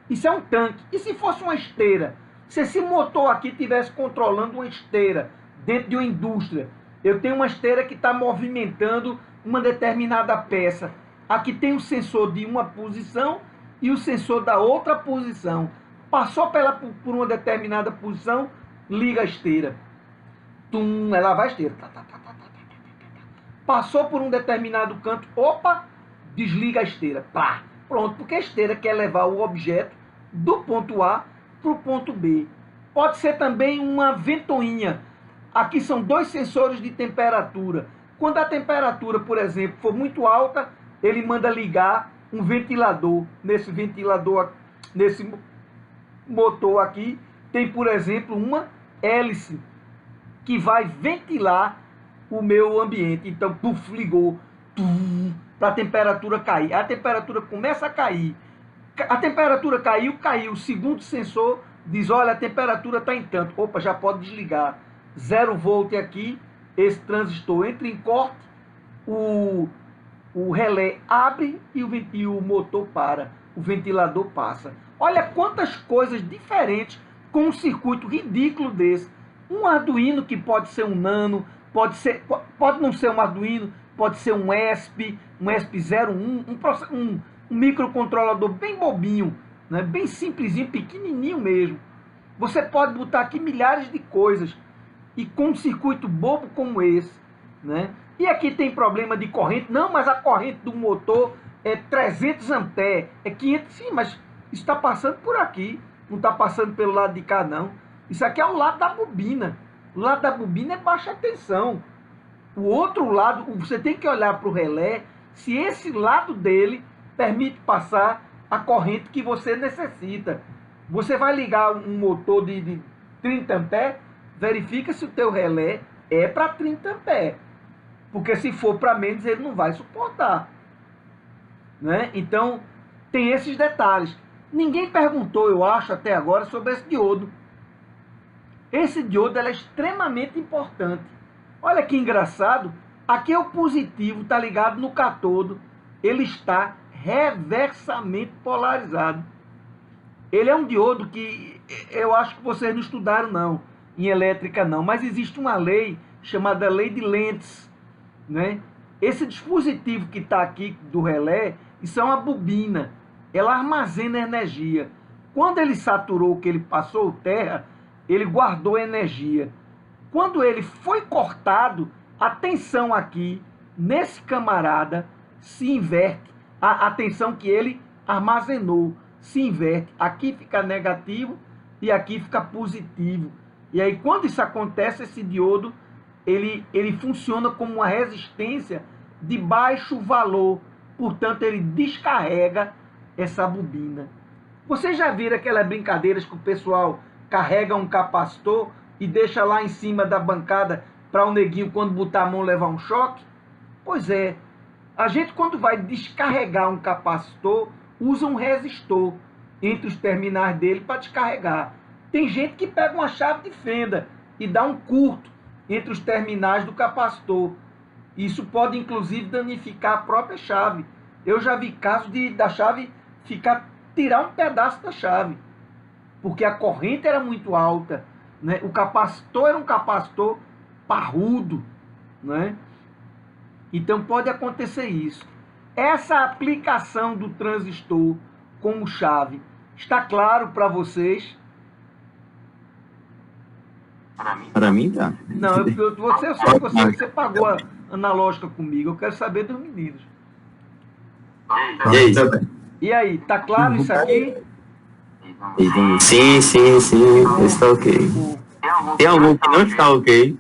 [SPEAKER 1] Isso é um tanque. E se fosse uma esteira? Se esse motor aqui estivesse controlando uma esteira dentro de uma indústria, eu tenho uma esteira que está movimentando uma determinada peça. Aqui tem o sensor de uma posição e o sensor da outra posição. Passou por uma determinada posição, liga a esteira. Tum, ela vai a esteira. Passou por um determinado canto, opa, desliga a esteira. Pá, pronto, porque a esteira quer levar o objeto do ponto A para o ponto B. Pode ser também uma ventoinha. Aqui são 2 sensores de temperatura. Quando a temperatura, por exemplo, for muito alta, ele manda ligar um ventilador. Nesse ventilador, nesse motor aqui, tem, por exemplo, uma hélice que vai ventilar o meu ambiente. Então, puf, ligou para a temperatura cair. A temperatura começa a cair. A temperatura caiu. O segundo sensor diz, olha, a temperatura está em tanto. Opa, já pode desligar. 0 volt aqui, esse transistor entra em corte, o relé abre e o motor para. O ventilador passa. Olha quantas coisas diferentes com um circuito ridículo desse. Um Arduino que pode ser um Nano, pode não ser um Arduino, pode ser um ESP, um ESP01, um microcontrolador bem bobinho, né? Bem simplesinho, pequenininho mesmo. Você pode botar aqui milhares de coisas e com um circuito bobo como esse, né? E aqui tem problema de corrente. Não, mas a corrente do motor é 300 amperes, é 500, sim, mas está passando por aqui, não está passando pelo lado de cá não. Isso aqui é o lado da bobina. O lado da bobina é baixa tensão. O outro lado, você tem que olhar para o relé se esse lado dele permite passar a corrente que você necessita. Você vai ligar um motor de 30 amperes, verifica se o teu relé é para 30 amperes. Porque se for para menos, ele não vai suportar, né? Então, tem esses detalhes. Ninguém perguntou, eu acho, até agora, sobre esse diodo. Esse diodo é extremamente importante. Olha que engraçado. Aqui é o positivo, está ligado no cátodo. Ele está reversamente polarizado. Ele é um diodo que eu acho que vocês não estudaram, não, em elétrica, não. Mas existe uma lei chamada lei de Lentz, né? Esse dispositivo que está aqui do relé, isso é uma bobina. Ela armazena energia. Quando ele saturou, que ele passou o terra, ele guardou energia. Quando ele foi cortado, a tensão aqui, nesse camarada, se inverte. A tensão que ele armazenou se inverte. Aqui fica negativo e aqui fica positivo. E aí, quando isso acontece, esse diodo, ele funciona como uma resistência de baixo valor. Portanto, ele descarrega essa bobina. Vocês já viram aquelas brincadeiras que o pessoal carrega um capacitor e deixa lá em cima da bancada para o neguinho, quando botar a mão, levar um choque? Pois é, a gente, quando vai descarregar um capacitor, usa um resistor. entre os terminais dele para descarregar. Tem gente que pega uma chave de fenda e dá um curto entre os terminais do capacitor. Isso pode, inclusive, danificar a própria chave. Eu já vi casos da chave tirar um pedaço da chave, porque a corrente era muito alta, né? O capacitor era um capacitor parrudo, né? Então pode acontecer isso. Essa aplicação do transistor como chave está claro para vocês?
[SPEAKER 4] Para mim, tá.
[SPEAKER 1] Não, eu sei que você pagou a analógica comigo. Eu quero saber dos meninos.
[SPEAKER 4] E aí?
[SPEAKER 1] E aí, tá claro isso aqui?
[SPEAKER 4] Sim, está ok. Tem algum que não está ok?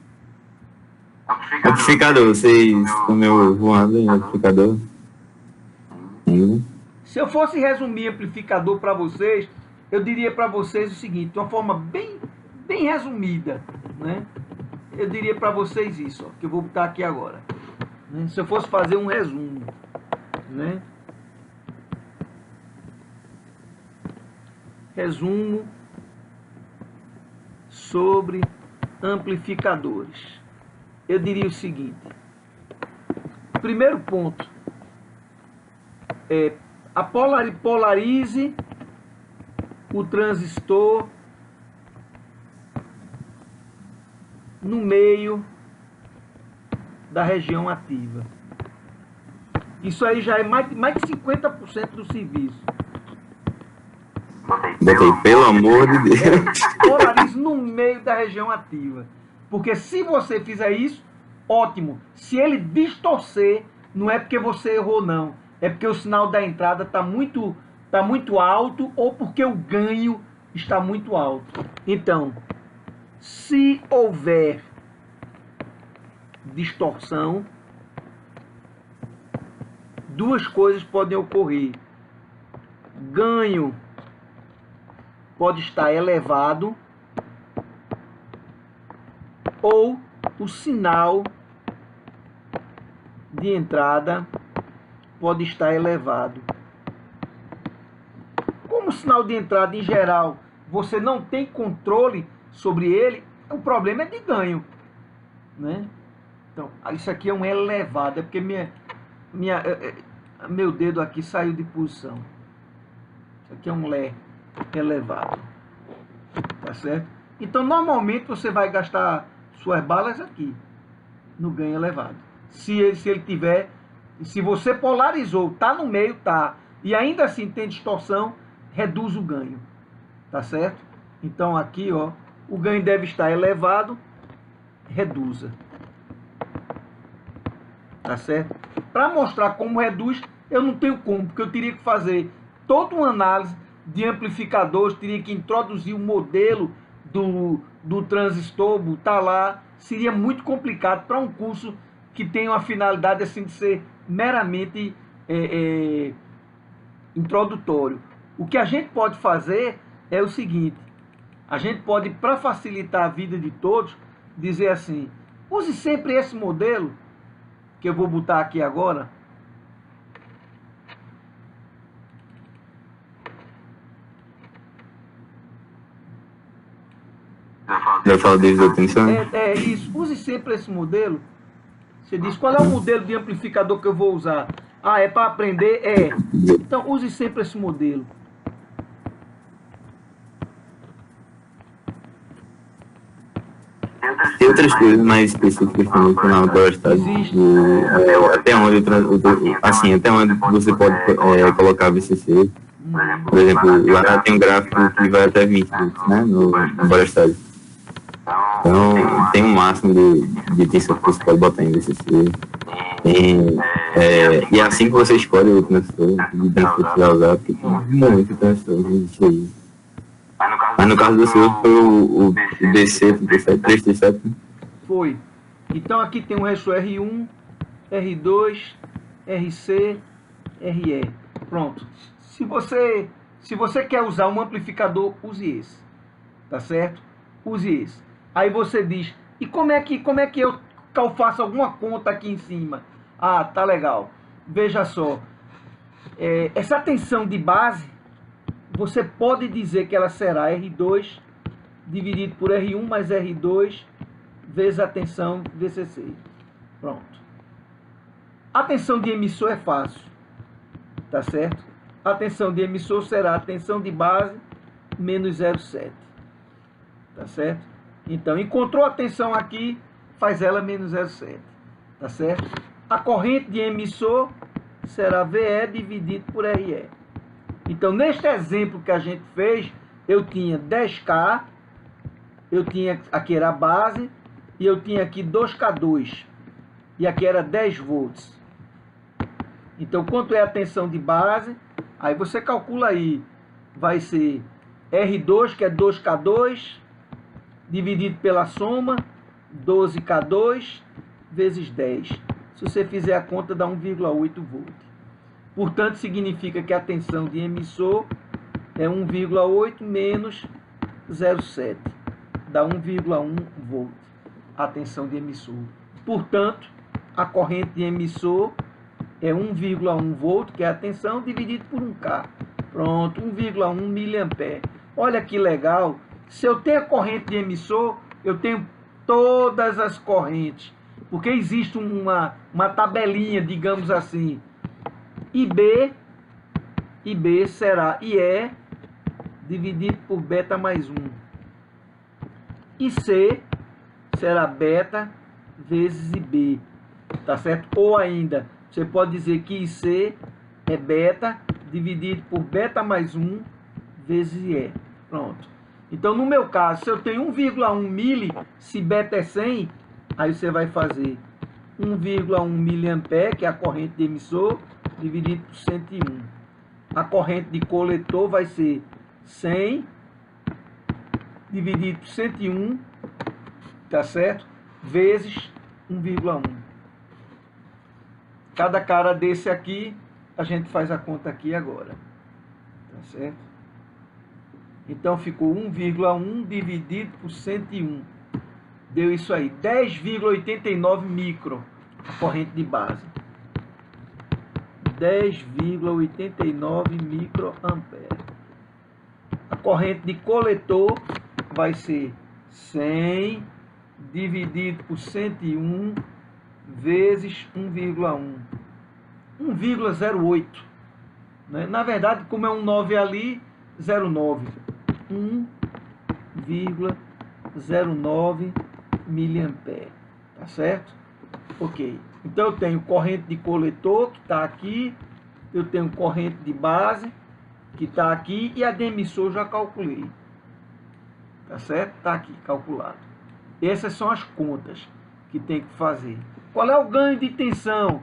[SPEAKER 4] Amplificador, vocês estão meio voando em amplificador?
[SPEAKER 1] Se eu fosse resumir amplificador para vocês, eu diria para vocês o seguinte, de uma forma bem resumida, né? Eu diria para vocês isso, ó, que eu vou botar aqui agora. Né? Se eu fosse fazer um resumo, né? Resumo sobre amplificadores. Eu diria o seguinte: primeiro ponto é polarize o transistor no meio da região ativa. Isso aí já é mais de 50% do serviço.
[SPEAKER 4] Botei, pelo amor de Deus.
[SPEAKER 1] Polarize no meio da região ativa. Porque se você fizer isso, ótimo. Se ele distorcer, não é porque você errou, não. É porque o sinal da entrada está muito alto ou porque o ganho está muito alto. Então, se houver distorção, duas coisas podem ocorrer. Ganho pode estar elevado ou o sinal de entrada pode estar elevado. Como o sinal de entrada, em geral, você não tem controle sobre ele, o problema é de ganho, né? Então, isso aqui é um elevado, é porque meu dedo aqui saiu de posição. Isso aqui é um Lé elevado, tá certo? Então, normalmente você vai gastar suas balas aqui, no ganho elevado. Se ele tiver, se você polarizou, tá no meio, tá, e ainda assim tem distorção, reduz o ganho, tá certo? Então aqui, ó, o ganho deve estar elevado, reduza, tá certo? Para mostrar como reduz, eu não tenho como, porque eu teria que fazer toda uma análise de amplificadores, teria que introduzir o modelo do transistor, botar lá, seria muito complicado para um curso que tem uma finalidade assim de ser meramente introdutório. O que a gente pode fazer é o seguinte: a gente pode, para facilitar a vida de todos, dizer assim: use sempre esse modelo, que eu vou botar aqui agora.
[SPEAKER 4] Já falo desde a atenção?
[SPEAKER 1] É isso, use sempre esse modelo. Você diz, qual é o modelo de amplificador que eu vou usar? Ah, é para aprender? É. Então, use sempre esse modelo.
[SPEAKER 4] Tem outras coisas mais específicas também que na velocidade. Até onde, assim, até onde você pode colocar VCC. Por exemplo, lá tem um gráfico que vai até 20 volts, né, no velocidade. Então, tem um máximo de tensão que você pode botar em VCC. E é assim que você escolhe o transistor, de transistor que vai usar, porque tem muito transistor que existe aí. Mas no caso do seu foi o DC37, 337.
[SPEAKER 1] Foi. Então aqui tem o resto R1, R2, RC, RE. Pronto. Se você quer usar um amplificador, use esse. Tá certo? Use esse. Aí você diz, e como é que eu faço alguma conta aqui em cima? Ah, tá legal. Veja só. Essa tensão de base, você pode dizer que ela será R2 dividido por R1 mais R2 vezes a tensão VCC. Pronto. A tensão de emissor é fácil, tá certo? A tensão de emissor será a tensão de base menos 0,7, tá certo? Então, encontrou a tensão aqui, faz ela menos 0,7, tá certo? A corrente de emissor será VE dividido por RE. Então, neste exemplo que a gente fez, eu tinha 10K, eu tinha, aqui era a base, e eu tinha aqui 2K2, e aqui era 10 volts. Então, quanto é a tensão de base? Aí você calcula aí, vai ser R2, que é 2K2, dividido pela soma, 12K2, vezes 10. Se você fizer a conta, dá 1,8 volt. Portanto, significa que a tensão de emissor é 1,8 menos 0,7. Dá 1,1 volt a tensão de emissor. Portanto, a corrente de emissor é 1,1 volt, que é a tensão, dividido por 1K. Pronto, 1,1 miliampere. Olha que legal. Se eu tenho a corrente de emissor, eu tenho todas as correntes. Porque existe uma tabelinha, digamos assim. IB será IE dividido por beta mais 1. IC será beta vezes IB. Tá certo? Ou ainda, você pode dizer que IC é beta dividido por beta mais 1 vezes IE. Pronto. Então, no meu caso, se eu tenho 1,1 mili, se beta é 100, aí você vai fazer 1,1 miliampere, que é a corrente de emissor, dividido por 101. A corrente de coletor vai ser 100 dividido por 101, tá certo? Vezes 1,1. Cada cara desse aqui, a gente faz a conta aqui agora. Tá certo? Então, ficou 1,1 dividido por 101. Deu isso aí, 10,89 micro, a corrente de base. 10,89 microampere. A corrente de coletor vai ser 100 dividido por 101 vezes 1,1. 1,08. Né? Na verdade, como é um 9 ali, 0,9. 1,09 miliampere. Tá certo? Ok. Então, eu tenho corrente de coletor, que está aqui. Eu tenho corrente de base, que está aqui. E a de emissor já calculei. Tá certo? Está aqui, calculado. Essas são as contas que tem que fazer. Qual é o ganho de tensão?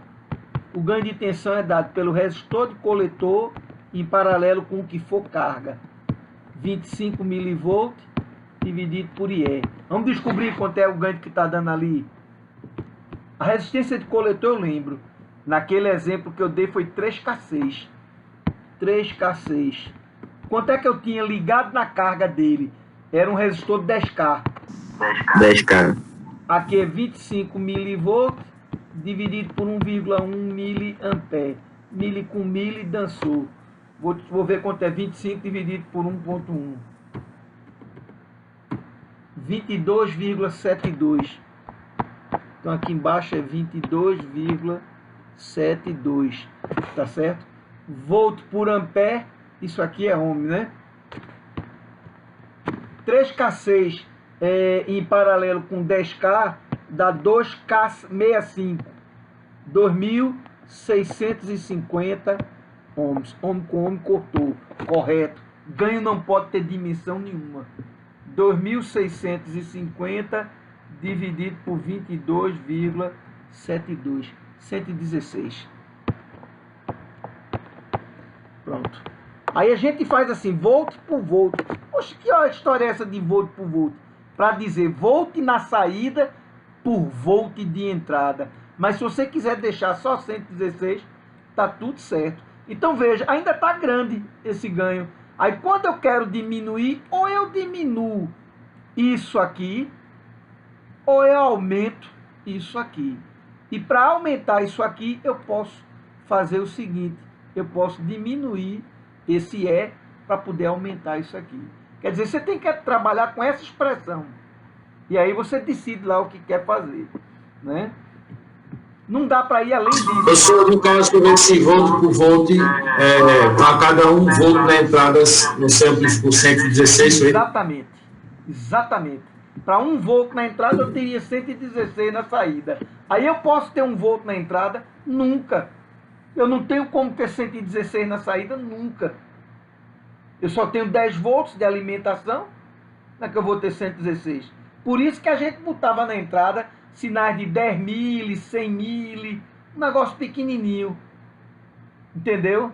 [SPEAKER 1] O ganho de tensão é dado pelo resistor de coletor em paralelo com o que for carga. 25 mV dividido por IE. Vamos descobrir quanto é o ganho que está dando ali. A resistência de coletor, eu lembro. Naquele exemplo que eu dei foi 3K6. 3K6. Quanto é que eu tinha ligado na carga dele? Era um resistor de 10K.
[SPEAKER 4] 10K.
[SPEAKER 1] Aqui é 25 mV dividido por 1,1 miliampere. Mili com mili dançou. Vou ver quanto é 25 dividido por 1,1. 22,72. Então aqui embaixo é 22,72. Tá certo? Volt por ampere. Isso aqui é ohm, né? 3K6 em paralelo com 10K dá 2K65. 2.650 ohms. Ohm com ohm cortou. Correto. Ganho não pode ter dimensão nenhuma. 2.650 dividido por 22,72. 116. Pronto. Aí a gente faz assim, volt por volt. Poxa, que história é essa de volt por volt? Para dizer volt na saída por volt de entrada. Mas se você quiser deixar só 116, tá tudo certo. Então veja, ainda tá grande esse ganho. Aí quando eu quero diminuir, ou eu diminuo isso aqui, ou eu aumento isso aqui. E para aumentar isso aqui, eu posso fazer o seguinte. Eu posso diminuir esse E para poder aumentar isso aqui. Quer dizer, você tem que trabalhar com essa expressão. E aí você decide lá o que quer fazer, né? Não dá para ir além disso.
[SPEAKER 2] Professor, no caso, esse volt por volt, para cada um volt na entrada no sample por 116, foi?
[SPEAKER 1] Exatamente. Exatamente. Para 1 volt na entrada, eu teria 116 na saída. Aí eu posso ter 1 volt na entrada? Nunca. Eu não tenho como ter 116 na saída? Nunca. Eu só tenho 10 volts de alimentação. Como é que eu vou ter 116? Por isso que a gente botava na entrada sinais de 10 mili, 100 mili, um negócio pequenininho. Entendeu?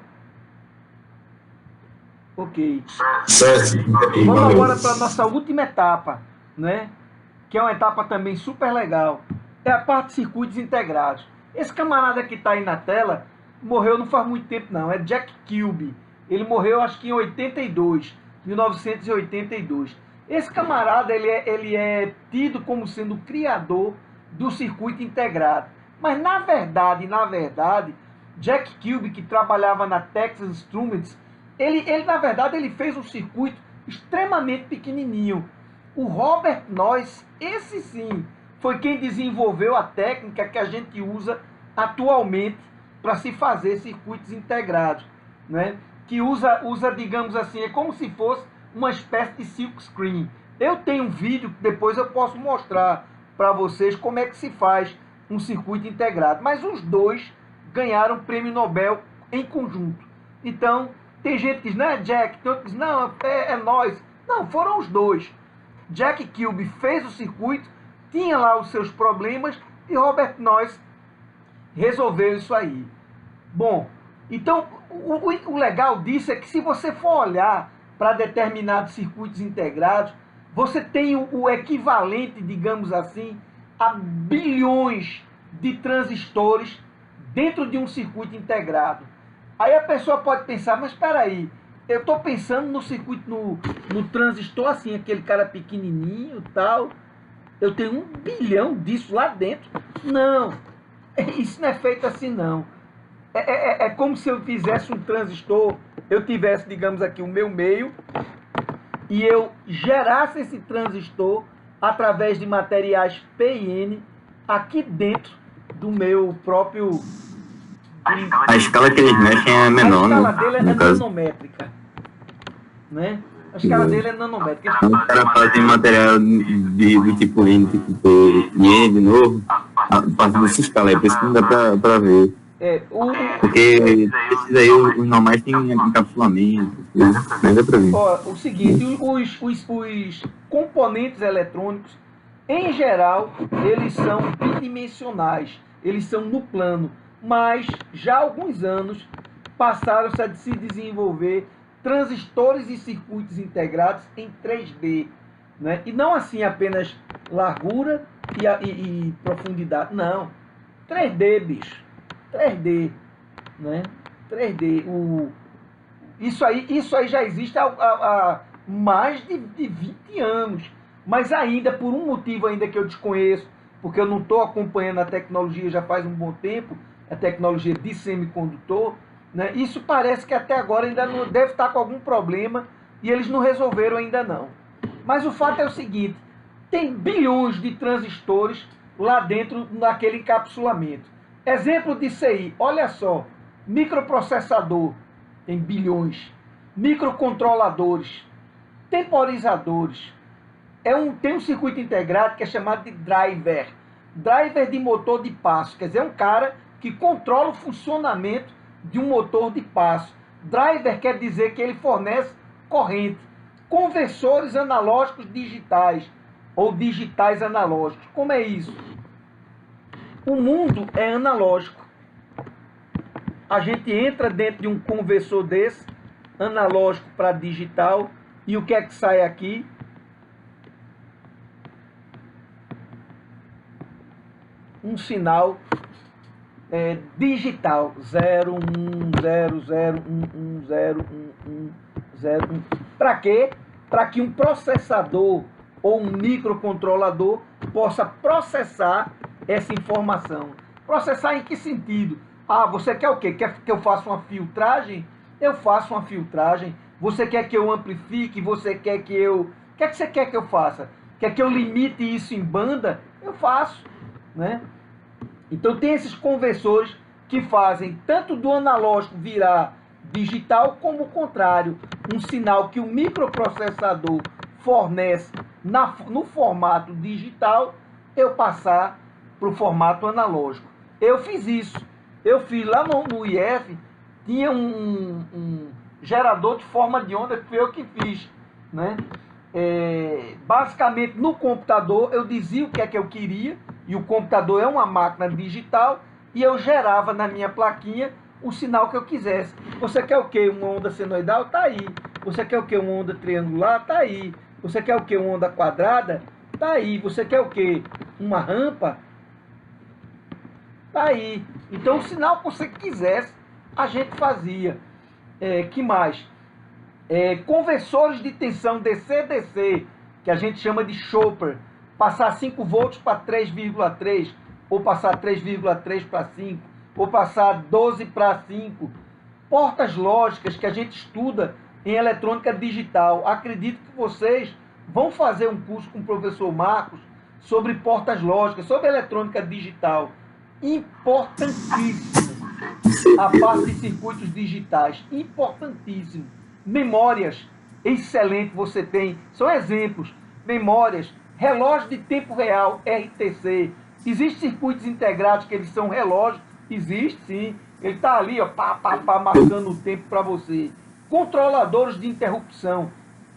[SPEAKER 1] Ok.
[SPEAKER 2] Certo.
[SPEAKER 1] Vamos agora para a nossa última etapa, né? Que é uma etapa também super legal. É a parte de circuitos integrados. Esse camarada que está aí na tela morreu não faz muito tempo não, é Jack Kilby. Ele morreu acho que em 1982. Esse camarada ele é tido como sendo o criador do circuito integrado. Mas na verdade, Jack Kilby, que trabalhava na Texas Instruments, ele na verdade ele fez um circuito extremamente pequenininho. O Robert Noyce, esse sim, foi quem desenvolveu a técnica que a gente usa atualmente para se fazer circuitos integrados, né? Que usa, digamos assim, é como se fosse uma espécie de silk screen. Eu tenho um vídeo que depois eu posso mostrar para vocês como é que se faz um circuito integrado. Mas os dois ganharam o prêmio Nobel em conjunto. Então, tem gente que diz, não é Jack, tem outro que diz, não, é nós. Não, foram os dois. Jack Kilby fez o circuito, tinha lá os seus problemas e Robert Noyce resolveu isso aí. Bom, então o legal disso é que se você for olhar para determinados circuitos integrados, você tem o equivalente, digamos assim, a bilhões de transistores dentro de um circuito integrado. Aí a pessoa pode pensar, mas espera aí, eu estou pensando no circuito, no transistor assim, aquele cara pequenininho e tal, eu tenho 1 bilhão disso lá dentro. Não, isso não é feito assim não. É como se eu fizesse um transistor, eu tivesse, digamos aqui, o meu meio, e eu gerasse esse transistor através de materiais P e N aqui dentro do meu próprio...
[SPEAKER 4] A escala que eles mexem é menor,
[SPEAKER 1] a escala dele é
[SPEAKER 4] no caso.
[SPEAKER 1] nanométrica, né? A escala dele é nanométrica.
[SPEAKER 4] Então, os caras fazem material do tipo N, tipo P e N de novo, a partir dessa escala, é por isso que não dá pra ver. Porque esses aí, os normais têm encapsulamento, não dá pra ver.
[SPEAKER 1] Ó, o seguinte, os componentes eletrônicos, em geral, eles são bidimensionais, eles são no plano, mas já há alguns anos passaram-se a se desenvolver transistores e circuitos integrados em 3D, né? E não assim apenas largura e profundidade, não, 3D, bicho. 3D, né? 3D. Isso aí já existe há mais de 20 anos. Mas ainda, por um motivo ainda que eu desconheço, porque eu não estou acompanhando a tecnologia já faz um bom tempo, a tecnologia de semicondutor, né? Isso parece que até agora ainda não deve estar com algum problema e eles não resolveram ainda não. Mas o fato é o seguinte, tem bilhões de transistores lá dentro naquele encapsulamento. Exemplo disso aí, olha só, microprocessador, tem bilhões, microcontroladores, temporizadores, tem um circuito integrado que é chamado de driver de motor de passo, quer dizer, é um cara que controla o funcionamento de um motor de passo. Driver quer dizer que ele fornece corrente, conversores analógicos digitais, ou digitais analógicos. Como é isso? O mundo é analógico. A gente entra dentro de um conversor desse, analógico para digital, e o que é que sai aqui? Um sinal digital, 0, 1, 0, 0, 1, 1, 0, 1, 1, 0, 1. Para quê? Para que um processador ou um microcontrolador possa processar essa informação. Processar em que sentido? Ah, você quer o quê? Quer que eu faça uma filtragem? Eu faço uma filtragem. Você quer que eu amplifique? Você quer que eu... O que é que você quer que eu faça? Quer que eu limite isso em banda? Eu faço, né? Então tem esses conversores que fazem tanto do analógico virar digital como o contrário. Um sinal que o microprocessador fornece no formato digital, eu passar para o formato analógico. Eu fiz isso. Eu fiz lá no IF, tinha um gerador de forma de onda que foi eu que fiz, né? Basicamente no computador eu dizia o que é que eu queria, e o computador é uma máquina digital, e eu gerava na minha plaquinha o sinal que eu quisesse. Você quer o quê? Uma onda senoidal? Tá aí. Você quer o quê? Uma onda triangular? Tá aí. Você quer o quê? Uma onda quadrada? Tá aí. Você quer o quê? Uma rampa? Tá aí. Então o sinal que você quisesse, a gente fazia. Que mais? Conversores de tensão DC-DC, que a gente chama de chopper, passar 5 volts para 3,3, ou passar 3,3 para 5, ou passar 12 para 5. Portas lógicas que a gente estuda em eletrônica digital. Acredito que vocês vão fazer um curso com o professor Marcos sobre portas lógicas, sobre eletrônica digital. Importantíssimo. A parte de circuitos digitais, importantíssimo. Memórias, excelente você tem. São exemplos. Memórias, relógio de tempo real, RTC. Existem circuitos integrados que eles são relógios. Existe sim. Ele está ali, ó, marcando o tempo para você. Controladores de interrupção.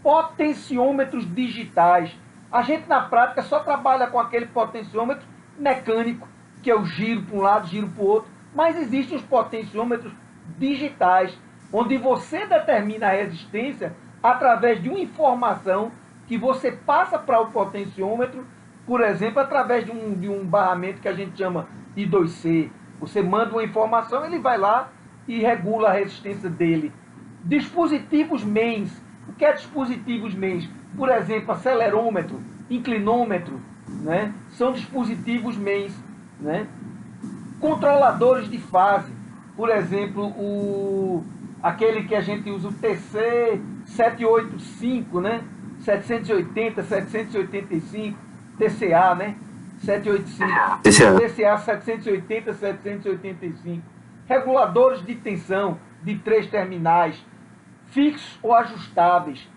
[SPEAKER 1] Potenciômetros digitais. A gente na prática só trabalha com aquele potenciômetro mecânico, que eu giro para um lado, giro para o outro. Mas existem os potenciômetros digitais, onde você determina a resistência através de uma informação que você passa para o potenciômetro, por exemplo, através de um barramento que a gente chama I2C. Você manda uma informação, ele vai lá e regula a resistência dele. Dispositivos MENS. O que é dispositivos MENS? Por exemplo, acelerômetro, inclinômetro, né? São dispositivos MENS, né? Controladores de fase. Por exemplo, aquele que a gente usa, o TC785, né? 780, 785, TCA, né? 785. TCA 780, 785. Reguladores de tensão de 3 terminais, fixos ou ajustáveis.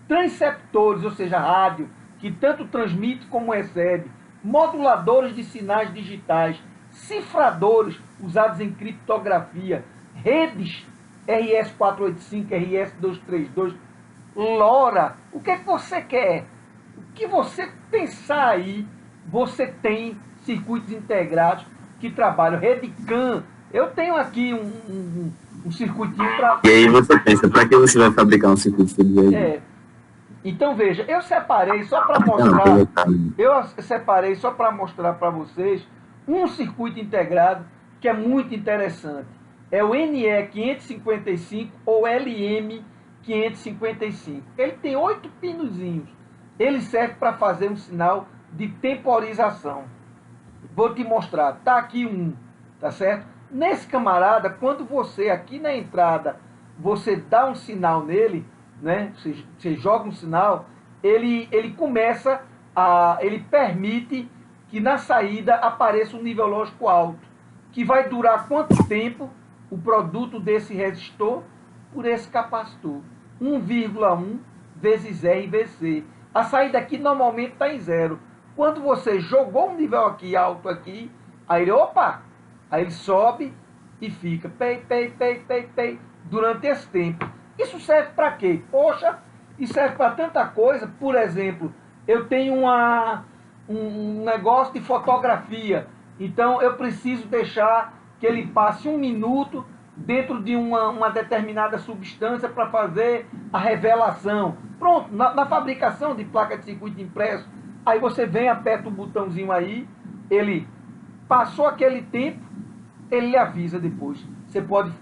[SPEAKER 1] Transceptores, ou seja, rádio, que tanto transmite como recebe. Moduladores de sinais digitais. Cifradores usados em criptografia. Redes RS485, RS232. LoRa. O que é que você quer? O que você pensar aí, você tem circuitos integrados que trabalham. Rede CAN. Eu tenho aqui um circuitinho para...
[SPEAKER 4] E aí você pensa, para que você vai fabricar um circuito de
[SPEAKER 1] Então veja, eu separei só para mostrar para vocês um circuito integrado que é muito interessante. É o NE555 ou LM555. Ele tem 8 pinozinhos. Ele serve para fazer um sinal de temporização. Vou te mostrar. Tá aqui um, tá certo? Nesse camarada, quando você aqui na entrada, você dá um sinal nele, né? Você joga um sinal, ele começa ele permite que na saída apareça um nível lógico alto, que vai durar quanto tempo o produto desse resistor por esse capacitor? 1,1 vezes R vezes C. A saída aqui normalmente está em 0. Quando você jogou um nível aqui alto aqui, aí ele, opa, aí ele sobe e fica pei, durante esse tempo. Isso serve para quê? Poxa, isso serve para tanta coisa. Por exemplo, eu tenho um negócio de fotografia, então eu preciso deixar que ele passe 1 minuto dentro de uma determinada substância para fazer a revelação. Pronto, na fabricação de placa de circuito impresso, aí você vem, aperta o botãozinho aí, ele passou aquele tempo, ele lhe avisa depois.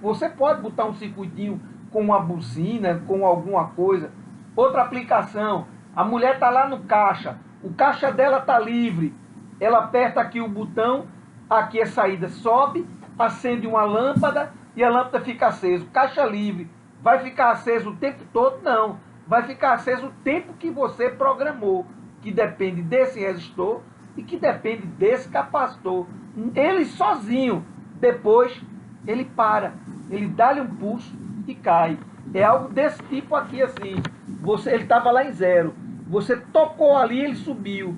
[SPEAKER 1] Você pode botar um circuitinho com uma buzina, com alguma coisa. Outra aplicação, a mulher está lá no caixa, o caixa dela está livre, ela aperta aqui o botão, aqui a saída sobe, acende uma lâmpada e a lâmpada fica acesa. Caixa livre, Vai ficar aceso o tempo todo? Não. Vai ficar aceso o tempo que você programou, que depende desse resistor e que depende desse capacitor. Ele sozinho, depois, ele para. Ele dá-lhe um pulso e cai. É algo desse tipo aqui, assim. Ele estava lá em 0. Você tocou ali, ele subiu.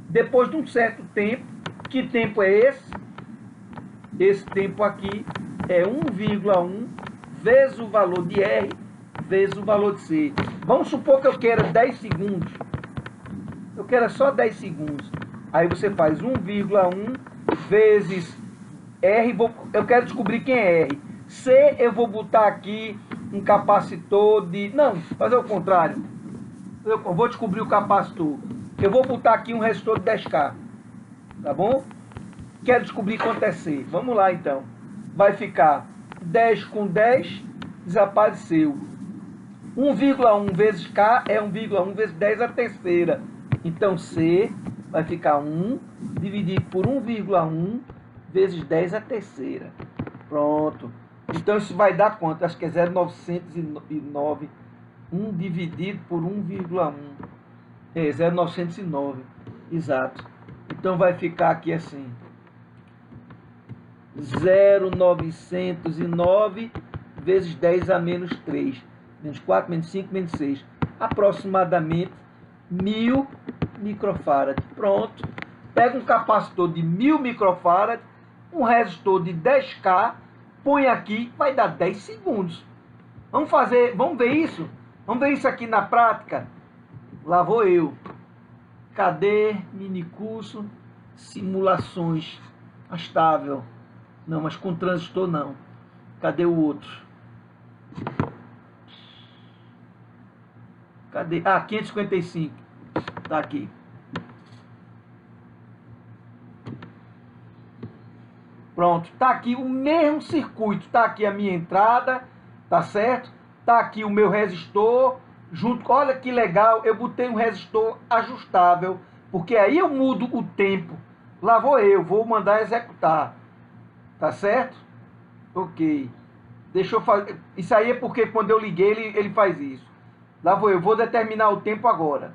[SPEAKER 1] Depois de um certo tempo, que tempo é esse? Esse tempo aqui é 1,1 vezes o valor de R vezes o valor de C. Vamos supor que eu queira 10 segundos. Eu quero só 10 segundos. Aí você faz 1,1 vezes R. Eu quero descobrir quem é R. C, eu vou botar aqui um capacitor de... Não, fazer o contrário. Eu vou descobrir o capacitor. Eu vou botar aqui um resistor de 10K. Tá bom? Quero descobrir quanto é C. Vamos lá, então. Vai ficar 10 com 10, desapareceu. 1,1 vezes K é 1,1 vezes 10 a terceira. Então, C vai ficar 1 dividido por 1,1 vezes 10 a terceira. Pronto. Então, isso vai dar quanto? Acho que é 0,909. 1 dividido por 1,1. É, 0,909. Exato. Então, vai ficar aqui assim. 0,909 vezes 10 a menos 3. Menos 4, menos 5, menos 6. Aproximadamente 1000 microfarad. Pronto. Pega um capacitor de 1000 microfarad, um resistor de 10K, põe aqui, vai dar 10 segundos. Vamos ver isso? Vamos ver isso aqui na prática? Lá vou eu. Cadê minicurso? Simulações. Estável. Não, mas com transistor não. Cadê o outro? Cadê? Ah, 555. Tá aqui. Pronto. Tá aqui o mesmo circuito. Tá aqui a minha entrada. Tá certo? Tá aqui o meu resistor. Junto. Olha que legal. Eu botei um resistor ajustável. Porque aí eu mudo o tempo. Lá vou eu. Vou mandar executar. Tá certo? Ok. Deixa eu fazer. Isso aí é porque quando eu liguei ele faz isso. Lá vou eu. Vou determinar o tempo agora.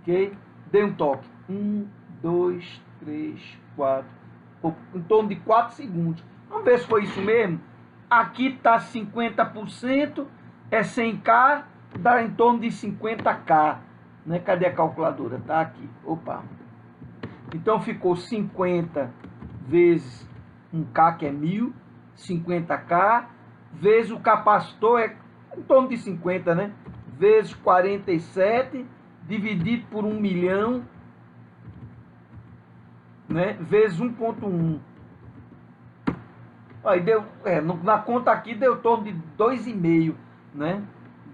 [SPEAKER 1] Ok? Dei um toque. 1, 2, 3, 4. Em torno de 4 segundos. Vamos ver se foi isso mesmo. Aqui está 50%. É 100K. Dá em torno de 50K. Né? Cadê a calculadora? Tá aqui. Opa. Então ficou 50 vezes 1K, que é 1000. 50K. Vezes o capacitor é em torno de 50, né? Vezes 47, dividido por 1 milhão, né? Vezes 1,1. Aí deu, na conta aqui deu em torno de 2,5, né?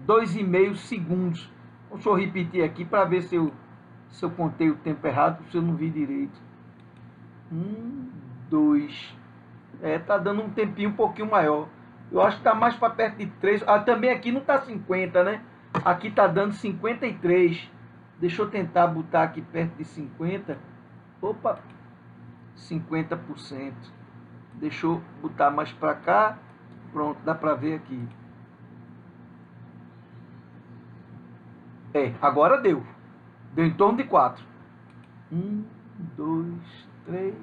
[SPEAKER 1] 2,5 segundos. Deixa eu repetir aqui para ver se eu contei o tempo errado, se eu não vi direito. 1, 2. Tá dando um tempinho um pouquinho maior. Eu acho que está mais para perto de 3. Ah, também aqui não está 50, né? Aqui está dando 53. Deixa eu tentar botar aqui perto de 50. Opa! 50%. Deixa eu botar mais para cá. Pronto, dá para ver aqui. Agora deu. Deu em torno de 4. 1, 2, 3,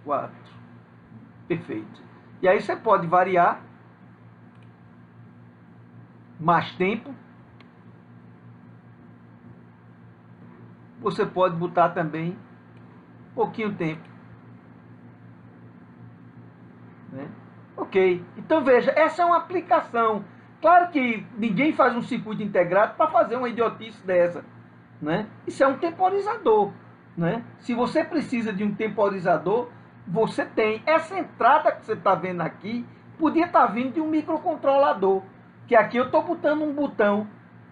[SPEAKER 1] 4. Perfeito. E aí você pode variar mais tempo. Você pode botar também pouquinho tempo. Né? Ok. Então veja, essa é uma aplicação. Claro que ninguém faz um circuito integrado para fazer uma idiotice dessa. Né? Isso é um temporizador. Né? Se você precisa de um temporizador, você tem. Essa entrada que você está vendo aqui podia estar vindo de um microcontrolador. Que aqui eu estou botando um botão.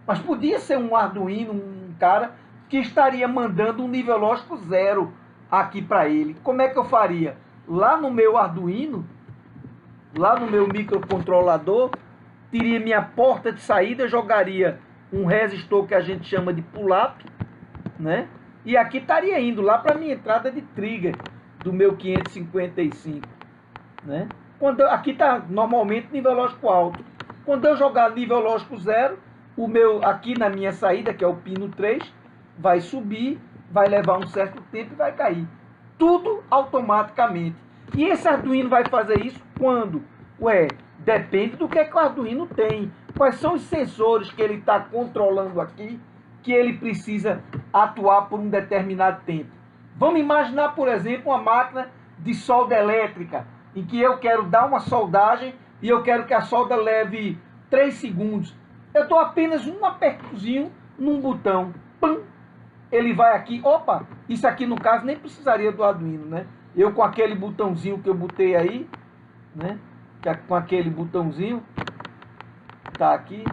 [SPEAKER 1] Mas podia ser um Arduino, um cara que estaria mandando um nível lógico 0 aqui para ele. Como é que eu faria? Lá no meu Arduino, lá no meu microcontrolador, teria minha porta de saída, jogaria um resistor que a gente chama de pull-up, né? E aqui estaria indo lá para a minha entrada de trigger do meu 555, né? Aqui está normalmente nível lógico alto. Quando eu jogar nível lógico 0, o meu, aqui na minha saída, que é o pino 3, vai subir, vai levar um certo tempo e vai cair. Tudo automaticamente. E esse Arduino vai fazer isso quando? Ué, depende do que o Arduino tem. Quais são os sensores que ele está controlando aqui, que ele precisa atuar por um determinado tempo. Vamos imaginar, por exemplo, uma máquina de solda elétrica, em que eu quero dar uma soldagem e eu quero que a solda leve 3 segundos. Eu dou apenas um apertozinho num botão. Pum! Ele vai aqui. Opa! Isso aqui, no caso, nem precisaria do Arduino, né? Eu com aquele botãozinho que eu botei aí, né? Com aquele botãozinho, tá aqui.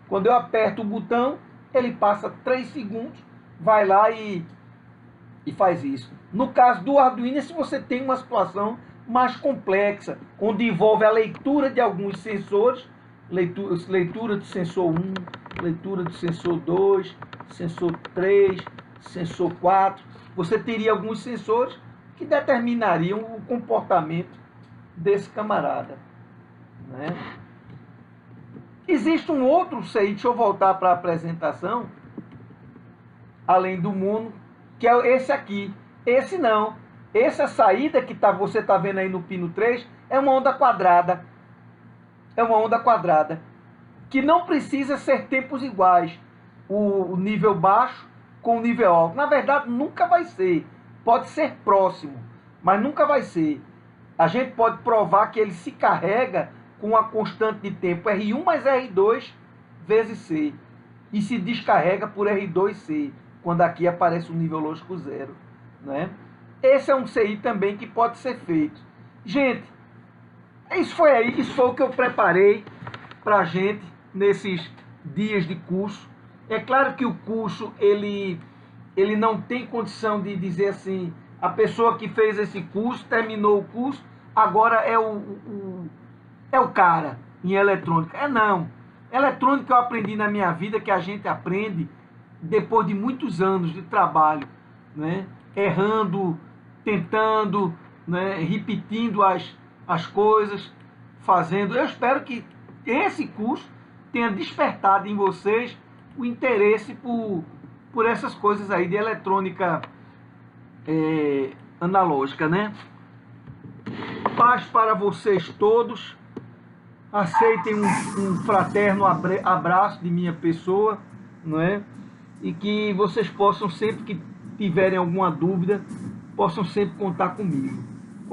[SPEAKER 1] Quando eu aperto o botão, ele passa 3 segundos, vai lá e faz isso. No caso do Arduino, se você tem uma situação mais complexa, onde envolve a leitura de alguns sensores, leitura do sensor 1, leitura do sensor 2, sensor 3, sensor 4, você teria alguns sensores que determinariam o comportamento desse camarada, né? Existe um outro CI, deixa eu voltar para a apresentação, além do mono, que é esse aqui. Esse não. Essa saída que você está vendo aí no pino 3 é uma onda quadrada. É uma onda quadrada. Que não precisa ser tempos iguais. O nível baixo com o nível alto. Na verdade, nunca vai ser. Pode ser próximo, mas nunca vai ser. A gente pode provar que ele se carrega com a constante de tempo R1 mais R2 vezes C. E se descarrega por R2C, quando aqui aparece o nível lógico 0. Né? Esse é um CI também que pode ser feito. Gente, isso foi o que eu preparei para a gente nesses dias de curso. É claro que o curso, ele não tem condição de dizer assim, a pessoa que fez esse curso, terminou o curso, agora é o cara em eletrônica. Não. Eletrônica eu aprendi na minha vida, que a gente aprende depois de muitos anos de trabalho, né? Errando, tentando, né? Repetindo as coisas, fazendo. Eu espero que esse curso tenha despertado em vocês o interesse por essas coisas aí de eletrônica analógica, né? Paz para vocês todos. Aceitem um fraterno abraço de minha pessoa, não é? E que vocês possam, sempre que tiverem alguma dúvida, possam sempre contar comigo.